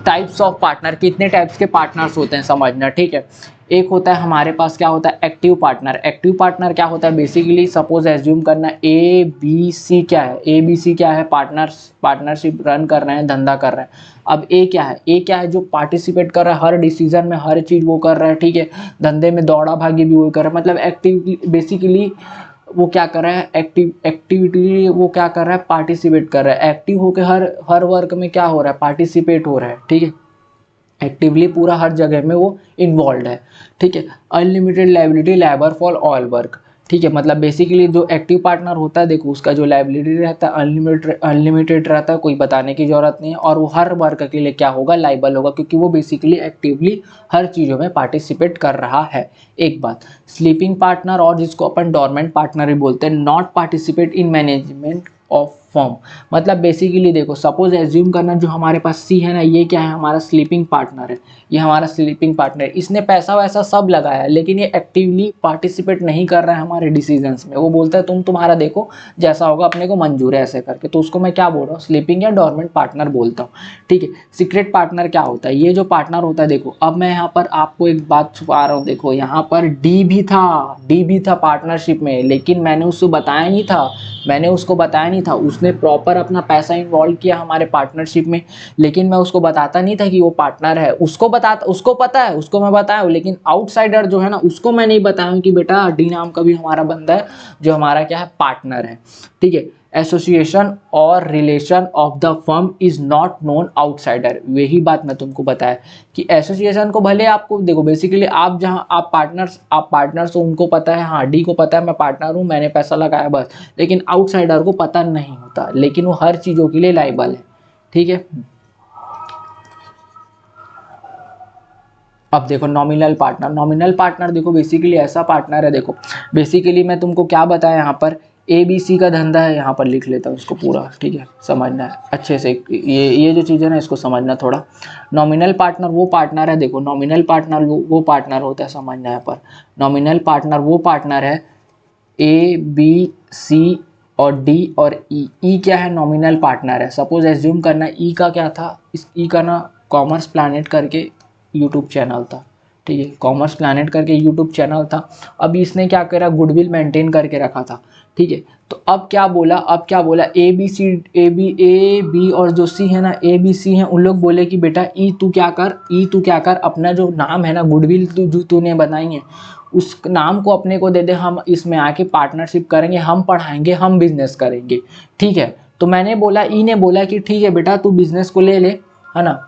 टाइप्स ऑफ पार्टनर, कितने टाइप्स के पार्टनर्स होते हैं समझना, ठीक है। एक होता है हमारे पास क्या होता है, एक्टिव पार्टनर क्या होता है, बेसिकली सपोज एज्यूम करना ABC क्या है, पार्टनरशिप रन कर रहे हैं, धंधा कर रहे हैं। अब ए क्या है, जो पार्टिसिपेट कर रहा है हर डिसीजन में, हर चीज़ वो कर रहा है, ठीक है, धंधे में दौड़ा भागी भी वो कर रहा है, मतलब एक्टिव, बेसिकली वो क्या कर रहा है, एक्टिविटी वो क्या कर रहा है, पार्टिसिपेट कर रहा है, एक्टिव होकर हर वर्क में क्या हो रहा है, पार्टिसिपेट हो रहा है, ठीक है, एक्टिवली पूरा हर जगह में वो इन्वॉल्व है, ठीक है। Unlimited liability, Liber for all work, ठीक है, मतलब बेसिकली जो एक्टिव पार्टनर होता है, देखो उसका जो लाइबिलिटी रहता है अनलिमिटेड रहता है, कोई बताने की जरूरत नहीं है, और वो हर वर्क के लिए क्या होगा, लाइबल होगा, क्योंकि वो बेसिकली एक्टिवली हर चीज़ों में पार्टिसिपेट कर रहा है। एक बात, स्लीपिंग पार्टनर, और जिसको अपन डोरमेंट पार्टनर भी बोलते हैं, not participate in management of form, मतलब बेसिकली देखो सपोज एज्यूम करना, जो हमारे पास सी है ना, ये क्या है, हमारा स्लीपिंग पार्टनर है, ये हमारा स्लीपिंग पार्टनर है, इसने पैसा वैसा सब लगाया, लेकिन ये एक्टिवली पार्टिसिपेट नहीं कर रहा है हमारे डिसीजंस में, वो बोलता है तुम्हारा देखो जैसा होगा, अपने को मंजूर है ऐसे करके, तो उसको मैं क्या बोल रहा हूँ, स्लीपिंग या डोरमेंट पार्टनर बोलता हूँ, ठीक है। सीक्रेट पार्टनर क्या होता है, ये जो पार्टनर होता है, देखो अब मैं यहाँ पर आपको एक बात छुपा रहा हूँ, देखो यहाँ पर डी भी था पार्टनरशिप में, लेकिन मैंने उसको बताया नहीं था, उसने प्रॉपर अपना पैसा इन्वॉल्व किया हमारे पार्टनरशिप में, लेकिन मैं उसको बताता नहीं था कि वो पार्टनर है, उसको पता है, उसको मैं बताया हूँ, लेकिन आउटसाइडर जो है ना, उसको मैं नहीं बताया हूँ कि बेटा डी नाम का भी हमारा बंदा है जो हमारा क्या है, पार्टनर है, ठीक है। एसोसिएशन और relation of the firm is not known outsider. यही बात मैं तुमको बताया कि एसोसिएशन को भले आपको देखो बेसिकली आप जहाँ आप पार्टनर्स हो उनको पता है, हाँ डी को पता है मैं पार्टनर हूँ मैंने पैसा लगाया बस, लेकिन आउटसाइडर को पता नहीं होता, लेकिन वो हर चीज़ों के लिए लायबल है। ठीक है, अब देखो नॉमिनल पार्टनर देखो बेसिकली ऐसा पार्टनर है, देखो बेसिकली मैं तुमको क्या बताया यहाँ पर ABC का धंधा है, यहाँ पर लिख लेता हूँ इसको पूरा, ठीक है समझना है अच्छे से, ये जो चीज़ है ना इसको समझना थोड़ा। नॉमिनल पार्टनर वो पार्टनर है, देखो नॉमिनल पार्टनर वो पार्टनर होता है, समझना है यहाँ पर नॉमिनल पार्टनर वो पार्टनर है ABC और D और E क्या है नॉमिनल पार्टनर है। सपोज एज्यूम करना E का क्या था, इस E का ना कॉमर्स प्लैनेट करके यूट्यूब चैनल था, ठीक है कॉमर्स प्लैनेट करके यूट्यूब चैनल था। अब इसने क्या करा गुडविल मेंटेन करके रखा था, ठीक है। तो अब क्या बोला ए बी और जो सी है ना ABC है उन लोग बोले कि बेटा ई तू क्या कर अपना जो नाम है ना गुडविल जो तूने बनाई है उस नाम को अपने को दे दे, हम इसमें आके पार्टनरशिप करेंगे, हम पढ़ाएंगे, हम बिजनेस करेंगे, ठीक है। तो मैंने बोला ई ने बोला कि ठीक है बेटा तू बिजनेस को ले ले, है ना,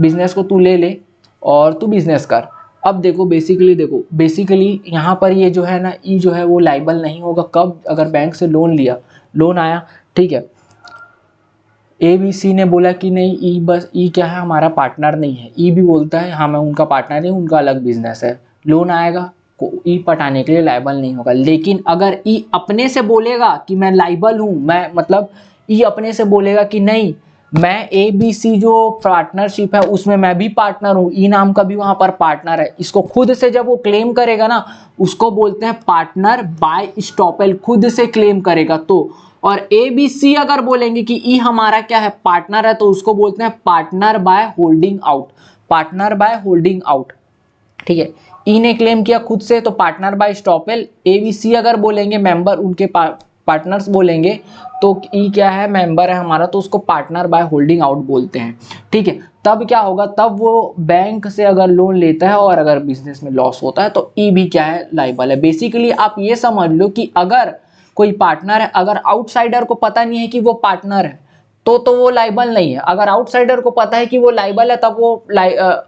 बिजनेस को तू ले ले और तू बिजनेस कर। अब देखो बेसिकली यहाँ पर ये जो है ना ई जो है वो लाइबल नहीं होगा कब, अगर बैंक से लोन आया, ठीक है। ABC ने बोला कि नहीं ई क्या है हमारा पार्टनर नहीं है, ई भी बोलता है हाँ मैं उनका पार्टनर नहीं, उनका अलग बिजनेस है, लोन आएगा को ई पटाने के लिए लाइबल नहीं होगा। लेकिन अगर ई अपने से बोलेगा कि मैं लाइबल हूँ, मैं मतलब ई अपने से बोलेगा कि नहीं मैं ABC जो पार्टनरशिप है उसमें मैं भी पार्टनर हूँ, ई नाम का भी वहां पर पार्टनर है, इसको खुद से जब वो क्लेम करेगा ना उसको बोलते हैं पार्टनर बाय स्टॉपेल, खुद से क्लेम करेगा तो। और ABC अगर बोलेंगे कि ई हमारा क्या है पार्टनर है तो उसको बोलते हैं पार्टनर बाय होल्डिंग आउट, ठीक है। ई ने क्लेम किया खुद से तो पार्टनर बाय स्टॉपेल, ABC अगर बोलेंगे मेंबर उनके पार्टनर्स बोलेंगे तो ई क्या है मेंबर है हमारा तो उसको पार्टनर बाय होल्डिंग आउट बोलते हैं, ठीक है। तब क्या होगा, तब वो बैंक से अगर लोन लेता है और अगर बिजनेस में लॉस होता है तो ई भी क्या है लाइबल है। बेसिकली आप ये समझ लो कि अगर कोई पार्टनर है, अगर आउटसाइडर को पता नहीं है कि वो पार्टनर है तो वो लाइबल नहीं है, अगर आउटसाइडर को पता है कि वो लाइबल है तब वो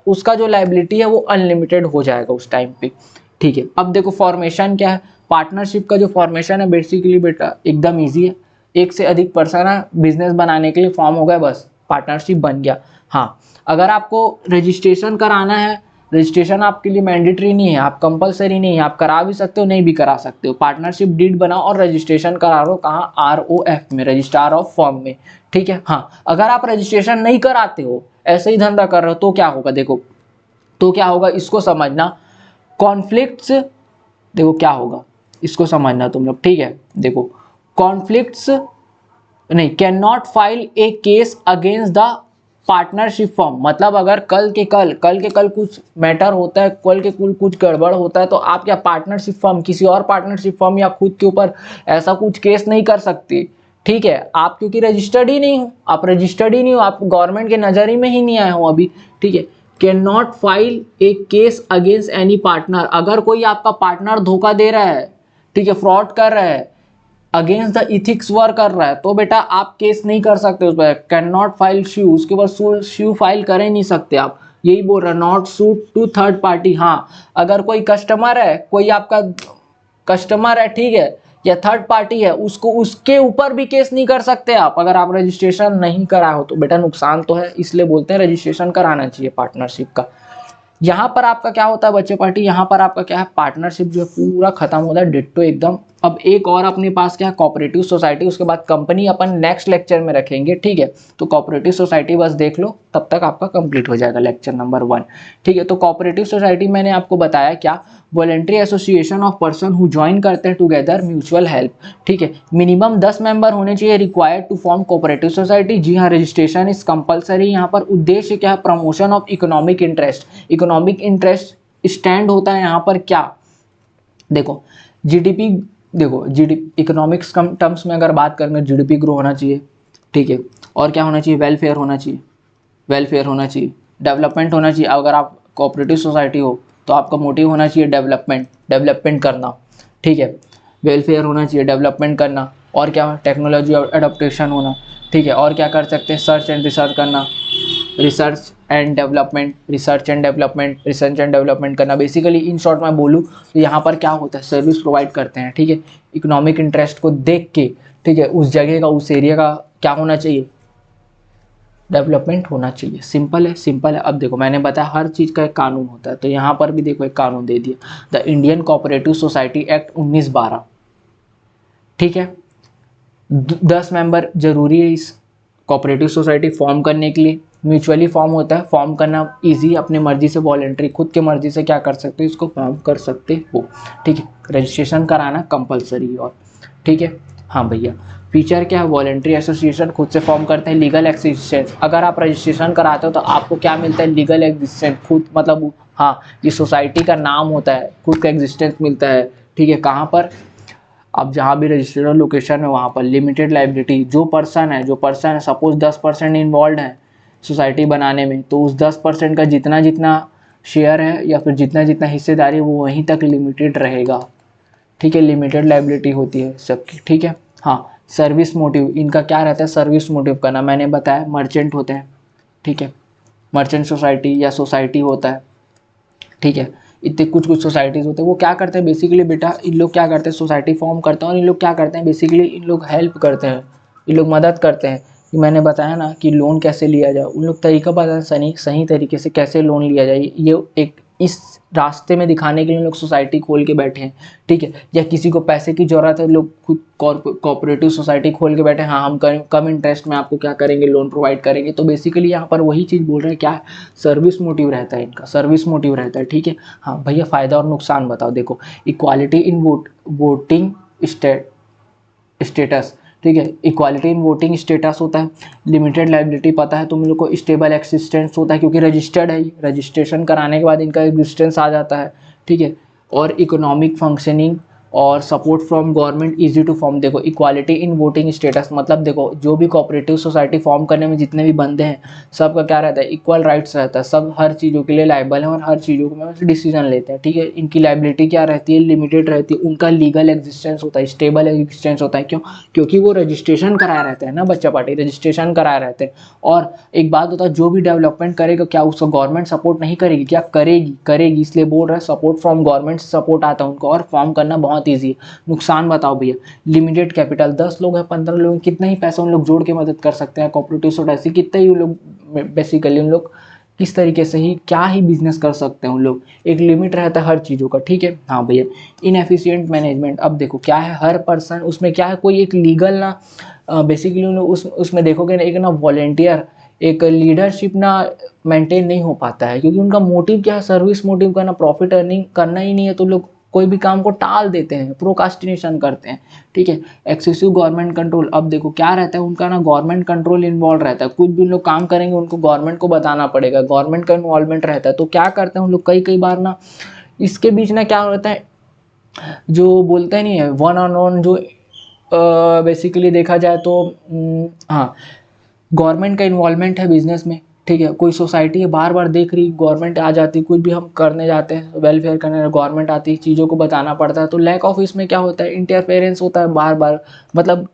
उसका जो लाइबिलिटी है वो अनलिमिटेड हो जाएगा उस टाइम पे, ठीक है। अब देखो फॉर्मेशन क्या है, पार्टनरशिप का जो फॉर्मेशन है बेसिकली बेटा एकदम इजी है, एक से अधिक पर्सन है बिजनेस बनाने के लिए फॉर्म हो गया बस पार्टनरशिप बन गया। हाँ अगर आपको रजिस्ट्रेशन कराना है, रजिस्ट्रेशन आपके लिए मैंडेटरी नहीं है, आप कंपलसरी नहीं है, आप करा भी सकते हो नहीं भी करा सकते हो, पार्टनरशिप डीड बनाओ और रजिस्ट्रेशन करा लो कहाँ ROF में, रजिस्ट्रार ऑफ फर्म में, ठीक है। हाँ अगर आप रजिस्ट्रेशन नहीं कराते हो ऐसे ही धंधा कर रहे हो तो क्या होगा, देखो तो क्या होगा इसको समझना, कॉन्फ्लिक्ट्स देखो क्या होगा इसको समझना तुम लोग, ठीक है। देखो कॉन्फ्लिक्ट्स नहीं, can not file A case against the partnership form, मतलब अगर कल के कल कुछ मैटर होता है, कल के कुछ गड़बड़ होता है तो आप क्या पार्टनरशिप फॉर्म किसी और पार्टनरशिप फॉर्म या खुद के ऊपर ऐसा कुछ केस नहीं कर सकती, ठीक है। आप क्योंकि रजिस्टर्ड ही नहीं हो, आप गवर्नमेंट के नजर में ही नहीं आए हो अभी, ठीक है। Can not file A case against any partner, अगर कोई आपका पार्टनर धोखा दे रहा है, ठीक है, फ्रॉड कर रहा है, अगेंस्ट द इथिक्स वर्क कर रहा है तो बेटा आप केस नहीं कर सकते उस पर, कैन नॉट फाइल श्यू, उसके बाद श्यू फाइल कर ही नहीं सकते आप, यही बोल रहा है not suit to third party. हाँ अगर कोई कस्टमर है, कोई आपका कस्टमर है, ठीक है, या थर्ड पार्टी है, उसको उसके ऊपर भी केस नहीं कर सकते आप अगर आप रजिस्ट्रेशन नहीं कराए हो तो बेटा नुकसान तो है, इसलिए बोलते हैं रजिस्ट्रेशन कराना चाहिए पार्टनरशिप का। यहाँ पर आपका क्या होता है बच्चे पार्टी, यहाँ पर आपका क्या है पार्टनरशिप जो है पूरा खत्म होता है डिट्टो एकदम। अब एक और अपने पास क्या है कोऑपरेटिव सोसाइटी, उसके बाद कंपनी अपन नेक्स्ट लेक्चर में रखेंगे, ठीक है। तो कोऑपरेटिव सोसाइटी बस देख लो तब तक आपका कंप्लीट हो जाएगा लेक्चर नंबर 1, ठीक है। तो कोऑपरेटिव सोसाइटी मैंने आपको बताया क्या, voluntary association of person who join करते हैं टुगेदर म्यूचुअल हेल्प, ठीक है। मिनिमम 10 मेंबर होने चाहिए required to form cooperative society, जी हाँ रजिस्ट्रेशन इज कंपलसरी। यहाँ पर उद्देश्य क्या है, promotion of economic interest stand होता है यहाँ पर क्या, देखो जीडीपी, देखो जीडीपी इकोनॉमिक्स टर्म्स में अगर बात करें जीडीपी ग्रो होना चाहिए, ठीक है, और क्या होना चाहिए, वेलफेयर होना चाहिए, डेवलपमेंट होना चाहिए। अगर आप कोऑपरेटिव सोसाइटी हो तो आपका मोटिव होना चाहिए डेवलपमेंट करना, ठीक है, वेलफेयर होना चाहिए, डेवलपमेंट करना, और क्या, टेक्नोलॉजी अडोप्टेशन होना, ठीक है। और क्या कर सकते हैं, सर्च एंड रिसर्च करना, research and development, research and development करना। बेसिकली इन शॉर्ट मैं बोलूँ तो यहाँ पर क्या होता है, सर्विस प्रोवाइड करते हैं, ठीक है। इकोनॉमिक इंटरेस्ट को देख के, ठीक है, उस जगह का, उस एरिया का क्या होना चाहिए, डेवलपमेंट होना चाहिए। सिंपल है, सिंपल है। अब देखो मैंने बताया हर चीज़ का एक कानून होता है, तो यहाँ पर भी देखो एक कानून दे दिया, the Indian cooperative society act 1912, ठीक है। 10 मेंबर जरूरी है इस कोऑपरेटिव सोसाइटी फॉर्म करने के लिए। म्यूचुअली फॉर्म होता है, फॉर्म करना इजी, अपनी मर्जी से वॉलेंट्री, खुद के मर्जी से क्या कर सकते हो, इसको फॉर्म कर सकते हो, ठीक है। रजिस्ट्रेशन कराना कंपलसरी और, ठीक है। हाँ भैया, फीचर क्या है, वॉलेंट्री एसोसिएशन, खुद से फॉर्म करते हैं, लीगल एग्जिस्टेंस। अगर आप रजिस्ट्रेशन कराते हो तो आपको क्या मिलता है, लीगल एग्जिस्टेंस, खुद मतलब हाँ, ये सोसाइटी का नाम होता है, खुद का एग्जिस्टेंस मिलता है, ठीक है। कहाँ पर, अब जहाँ भी रजिस्टर्ड लोकेशन है वहाँ पर। लिमिटेड लाइबिलिटी, जो पर्सन है सपोज 10% इन्वॉल्व है सोसाइटी बनाने में, तो उस 10% का जितना जितना शेयर है या फिर जितना जितना हिस्सेदारी है वो वहीं तक लिमिटेड रहेगा, ठीक है। लिमिटेड लाइबिलिटी होती है सबकी, ठीक है। हाँ, सर्विस मोटिव, इनका क्या रहता है, सर्विस मोटिव करना। मैंने बताया मर्चेंट होते हैं, ठीक है, मर्चेंट सोसाइटी या सोसाइटी होता है, ठीक है। इतने कुछ कुछ सोसाइटीज़ होते हैं, वो क्या करते हैं बेसिकली बेटा, इन लोग क्या करते हैं, सोसाइटी फॉर्म करते हैं और इन लोग क्या करते हैं बेसिकली, इन लोग हेल्प करते हैं, इन लोग मदद करते हैं। कि मैंने बताया ना कि लोन कैसे लिया जाए, उन लोग तरीका पता है, सही सही तरीके से कैसे लोन लिया जाए, ये एक इस रास्ते में दिखाने के लिए लोग सोसाइटी खोल के बैठे हैं, ठीक है। या किसी को पैसे की ज़रूरत है, लोग खुद कोऑपरेटिव सोसाइटी खोल के बैठे हैं, हाँ हम कम इंटरेस्ट में आपको क्या करेंगे, लोन प्रोवाइड करेंगे। तो बेसिकली यहाँ पर वही चीज़ बोल रहे हैं, क्या सर्विस मोटिव रहता है इनका, सर्विस मोटिव रहता है, ठीक है। हाँ भैया, फ़ायदा और नुकसान बताओ। देखो, इक्वालिटी इन वोटिंग स्टेटस, ठीक है, इक्वालिटी इन वोटिंग स्टेटस होता है। लिमिटेड लाइबिलिटी पता है तुम लोग को, स्टेबल एक्सिस्टेंस होता है क्योंकि रजिस्टर्ड है, रजिस्ट्रेशन कराने के बाद इनका एग्जिस्टेंस आ जाता है, ठीक है। और इकोनॉमिक फंक्शनिंग और support from government, easy to form. देखो, इक्वालिटी इन वोटिंग स्टेटस मतलब देखो, जो भी कोऑपरेटिव सोसाइटी फॉर्म करने में जितने भी बंदे हैं, सबका क्या रहता है, इक्वल राइट्स रहता है, सब हर चीज़ों के लिए लाइबल है और हर चीज़ों में डिसीजन लेते हैं, ठीक है। इनकी लाइबिलिटी क्या रहती है, लिमिटेड रहती है। उनका लीगल एग्जिस्टेंस होता है, स्टेबल एग्जिस्टेंस होता है। क्यों, क्योंकि वो रजिस्ट्रेशन कराए रहते हैं ना, बच्चा पार्टी रजिस्ट्रेशन कराए रहते हैं। और एक बात होता है, जो भी डेवलपमेंट करेगा क्या उसको गवर्नमेंट सपोर्ट नहीं करेगी, क्या करेगी, करेगी, इसलिए बोल रहा है सपोर्ट फ्रॉम गवर्नमेंट, सपोर्ट आता है उनको और फॉर्म करना बहुत ईजी है। नुकसान बताओ भैया, लिमिटेड कैपिटल, 10 लोग हैं, 15 लोग हैं, कितना ही पैसा उन लोग जोड़ के मदद कर सकते हैं कोऑपरेटिव सोसाइटी, कितना ही उन लोग बेसिकली उन लोग किस तरीके से ही क्या ही बिजनेस कर सकते हैं उन लोग। एक लिमिट रहता है हर चीज़ों का, ठीक है। हाँ भैया, इनएफिशिएंट मैनेजमेंट, अब देखो क्या है, हर पर्सन उसमें क्या है, कोई एक लीगल ना बेसिकली उन लोग उसमें देखोगे ना, एक ना वॉलेंटियर, एक लीडरशिप ना मेंटेन नहीं हो पाता है, क्योंकि उनका मोटिव क्या है, सर्विस मोटिव का ना, प्रॉफिट अर्निंग करना ही नहीं है, तो लोग कोई भी काम को टाल देते हैं, प्रोकास्टिनेशन करते हैं, ठीक है। एक्सेसिव गवर्नमेंट कंट्रोल, अब देखो क्या रहता है उनका ना, गवर्नमेंट कंट्रोल इन्वॉल्व रहता है, कुछ भी लोग काम करेंगे उनको गवर्नमेंट को बताना पड़ेगा, गवर्नमेंट का इन्वॉल्वमेंट रहता है। तो क्या करते हैं उन लोग, कई कई बार ना इसके बीच ना क्या होता है, जो बोलते नहीं है वन ऑन वन, जो बेसिकली देखा जाए तो हाँ, गवर्नमेंट का इन्वॉल्वमेंट है बिजनेस में, ठीक है। कोई सोसाइटी है बार बार देख रही, गवर्नमेंट आ जाती, कुछ भी हम करने जाते हैं वेलफेयर करने, गवर्नमेंट आती, चीज़ों को बताना पड़ता है। तो लैक ऑफ इसमें क्या होता है, इंटरफेरेंस होता है बार बार, मतलब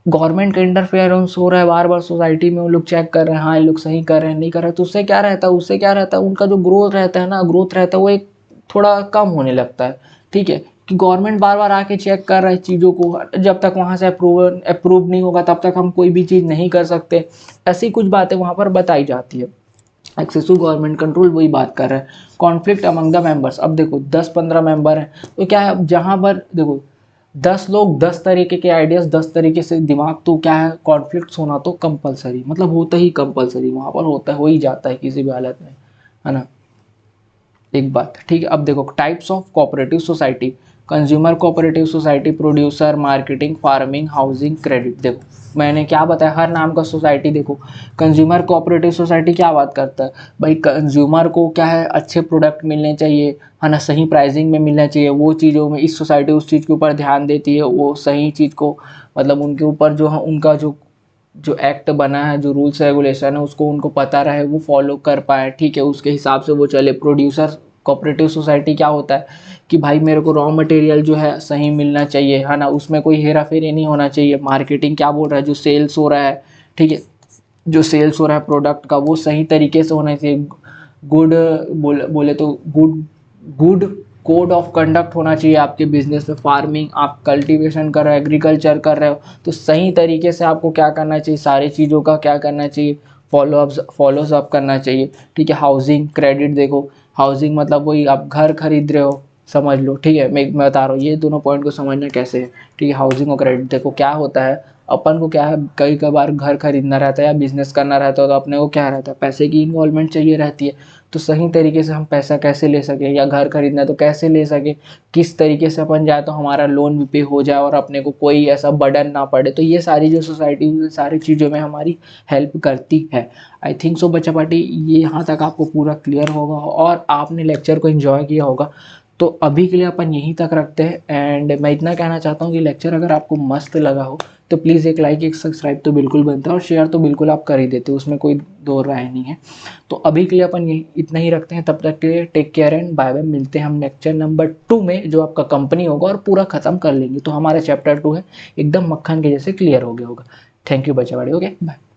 गवर्नमेंट का इंटरफेरेंस हो रहा है बार बार सोसाइटी में, वो लोग चेक कर रहे हैं, हाँ ये लोग सही कर रहे हैं, नहीं कर रहे हैं, तो उससे क्या रहता है, उससे क्या रहता है, उनका जो ग्रोथ रहता है ना, ग्रोथ रहता है वो एक थोड़ा कम होने लगता है, ठीक है। कि गवर्नमेंट बार बार आके चेक कर रहा है चीज़ों को, जब तक वहाँ से अप्रूव नहीं होगा तब तक हम कोई भी चीज़ नहीं कर सकते, ऐसी कुछ बातें वहाँ पर बताई जाती है। एक्सेसिव गवर्नमेंट कंट्रोल वही बात कर रहा है। कॉन्फ्लिक्ट अमंग द मेंबर्स, अब देखो 10-15 मेंबर हैं, तो क्या है, जहाँ पर देखो 10 लोग 10 तरीके के आइडियाज, 10 तरीके से दिमाग, तो क्या है, कॉन्फ्लिक्ट होना तो कंपलसरी, मतलब होता ही कंपलसरी वहाँ पर होता है, हो ही जाता है किसी भी हालत में, है ना। एक बात, ठीक है। अब देखो types of cooperative society, consumer cooperative society, producer, marketing, farming, housing, credit. देखो मैंने क्या बताया, हर नाम का सोसाइटी देखो, कंज्यूमर कोऑपरेटिव सोसाइटी क्या बात करता है भाई, कंज्यूमर को क्या है, अच्छे प्रोडक्ट मिलने चाहिए, है ना, सही प्राइसिंग में मिलना चाहिए, वो चीज़ों में इस सोसाइटी उस चीज़ के ऊपर ध्यान देती है, वो सही चीज़ को, मतलब उनके ऊपर जो उनका जो जो एक्ट बना है, जो रूल्स रेगुलेशन है, उसको उनको पता रहे, वो फॉलो कर पाए, ठीक है, उसके हिसाब से वो चले। प्रोड्यूसर कोऑपरेटिव सोसाइटी क्या होता है कि भाई मेरे को रॉ मटेरियल जो है सही मिलना चाहिए, है ना, उसमें कोई हेरा फेरी नहीं होना चाहिए। मार्केटिंग क्या बोल रहा है, जो सेल्स हो रहा है, ठीक है, जो सेल्स हो रहा है प्रोडक्ट का वो सही तरीके से होना चाहिए। गुड बोले तो गुड कोड ऑफ कंडक्ट होना चाहिए आपके बिजनेस में। फार्मिंग आप कल्टीवेशन कर रहे हो, एग्रीकल्चर कर रहे हो, तो सही तरीके से आपको क्या करना चाहिए, सारी चीज़ों का क्या करना चाहिए, फॉलोअप अप करना चाहिए, ठीक है। हाउसिंग क्रेडिट, देखो हाउसिंग मतलब वही आप घर खरीद रहे हो, समझ लो, ठीक है। मैं बता रहा हूँ ये दोनों पॉइंट को समझना कैसे है, ठीक है। हाउसिंग और क्रेडिट, देखो क्या होता है, अपन को क्या है, कई बार घर खरीदना रहता है या बिजनेस करना रहता है, तो अपने को क्या रहता है, पैसे की इन्वॉल्वमेंट चाहिए रहती है। तो सही तरीके से हम पैसा कैसे ले सके, या घर खरीदना है तो कैसे ले सके, किस तरीके से अपन जाए तो हमारा लोन भी पे हो जाए और अपने को कोई ऐसा बर्डन ना पड़े। तो ये सारी जो सोसाइटी सारी चीज़ों में हमारी हेल्प करती है। आई थिंक सो बच्चा पार्टी ये यहाँ तक आपको पूरा क्लियर होगा और आपने लेक्चर को एंजॉय किया होगा। तो अभी के लिए अपन यहीं तक रखते हैं। एंड मैं इतना कहना चाहता हूँ कि लेक्चर अगर आपको मस्त लगा हो तो प्लीज़ एक लाइक एक सब्सक्राइब तो बिल्कुल बनता है, और शेयर तो बिल्कुल आप कर ही देते हो, उसमें कोई दो राय नहीं है। तो अभी के लिए अपन यही इतना ही रखते हैं, तब तक के लिए take care and bye bye. मिलते हैं हम लेक्चर नंबर 2 में, जो आपका कंपनी होगा, और पूरा खत्म कर लेंगे। तो हमारा चैप्टर 2 है एकदम मक्खन के जैसे क्लियर हो गया होगा। थैंक यू बच्चा बड़े, ओके बाय।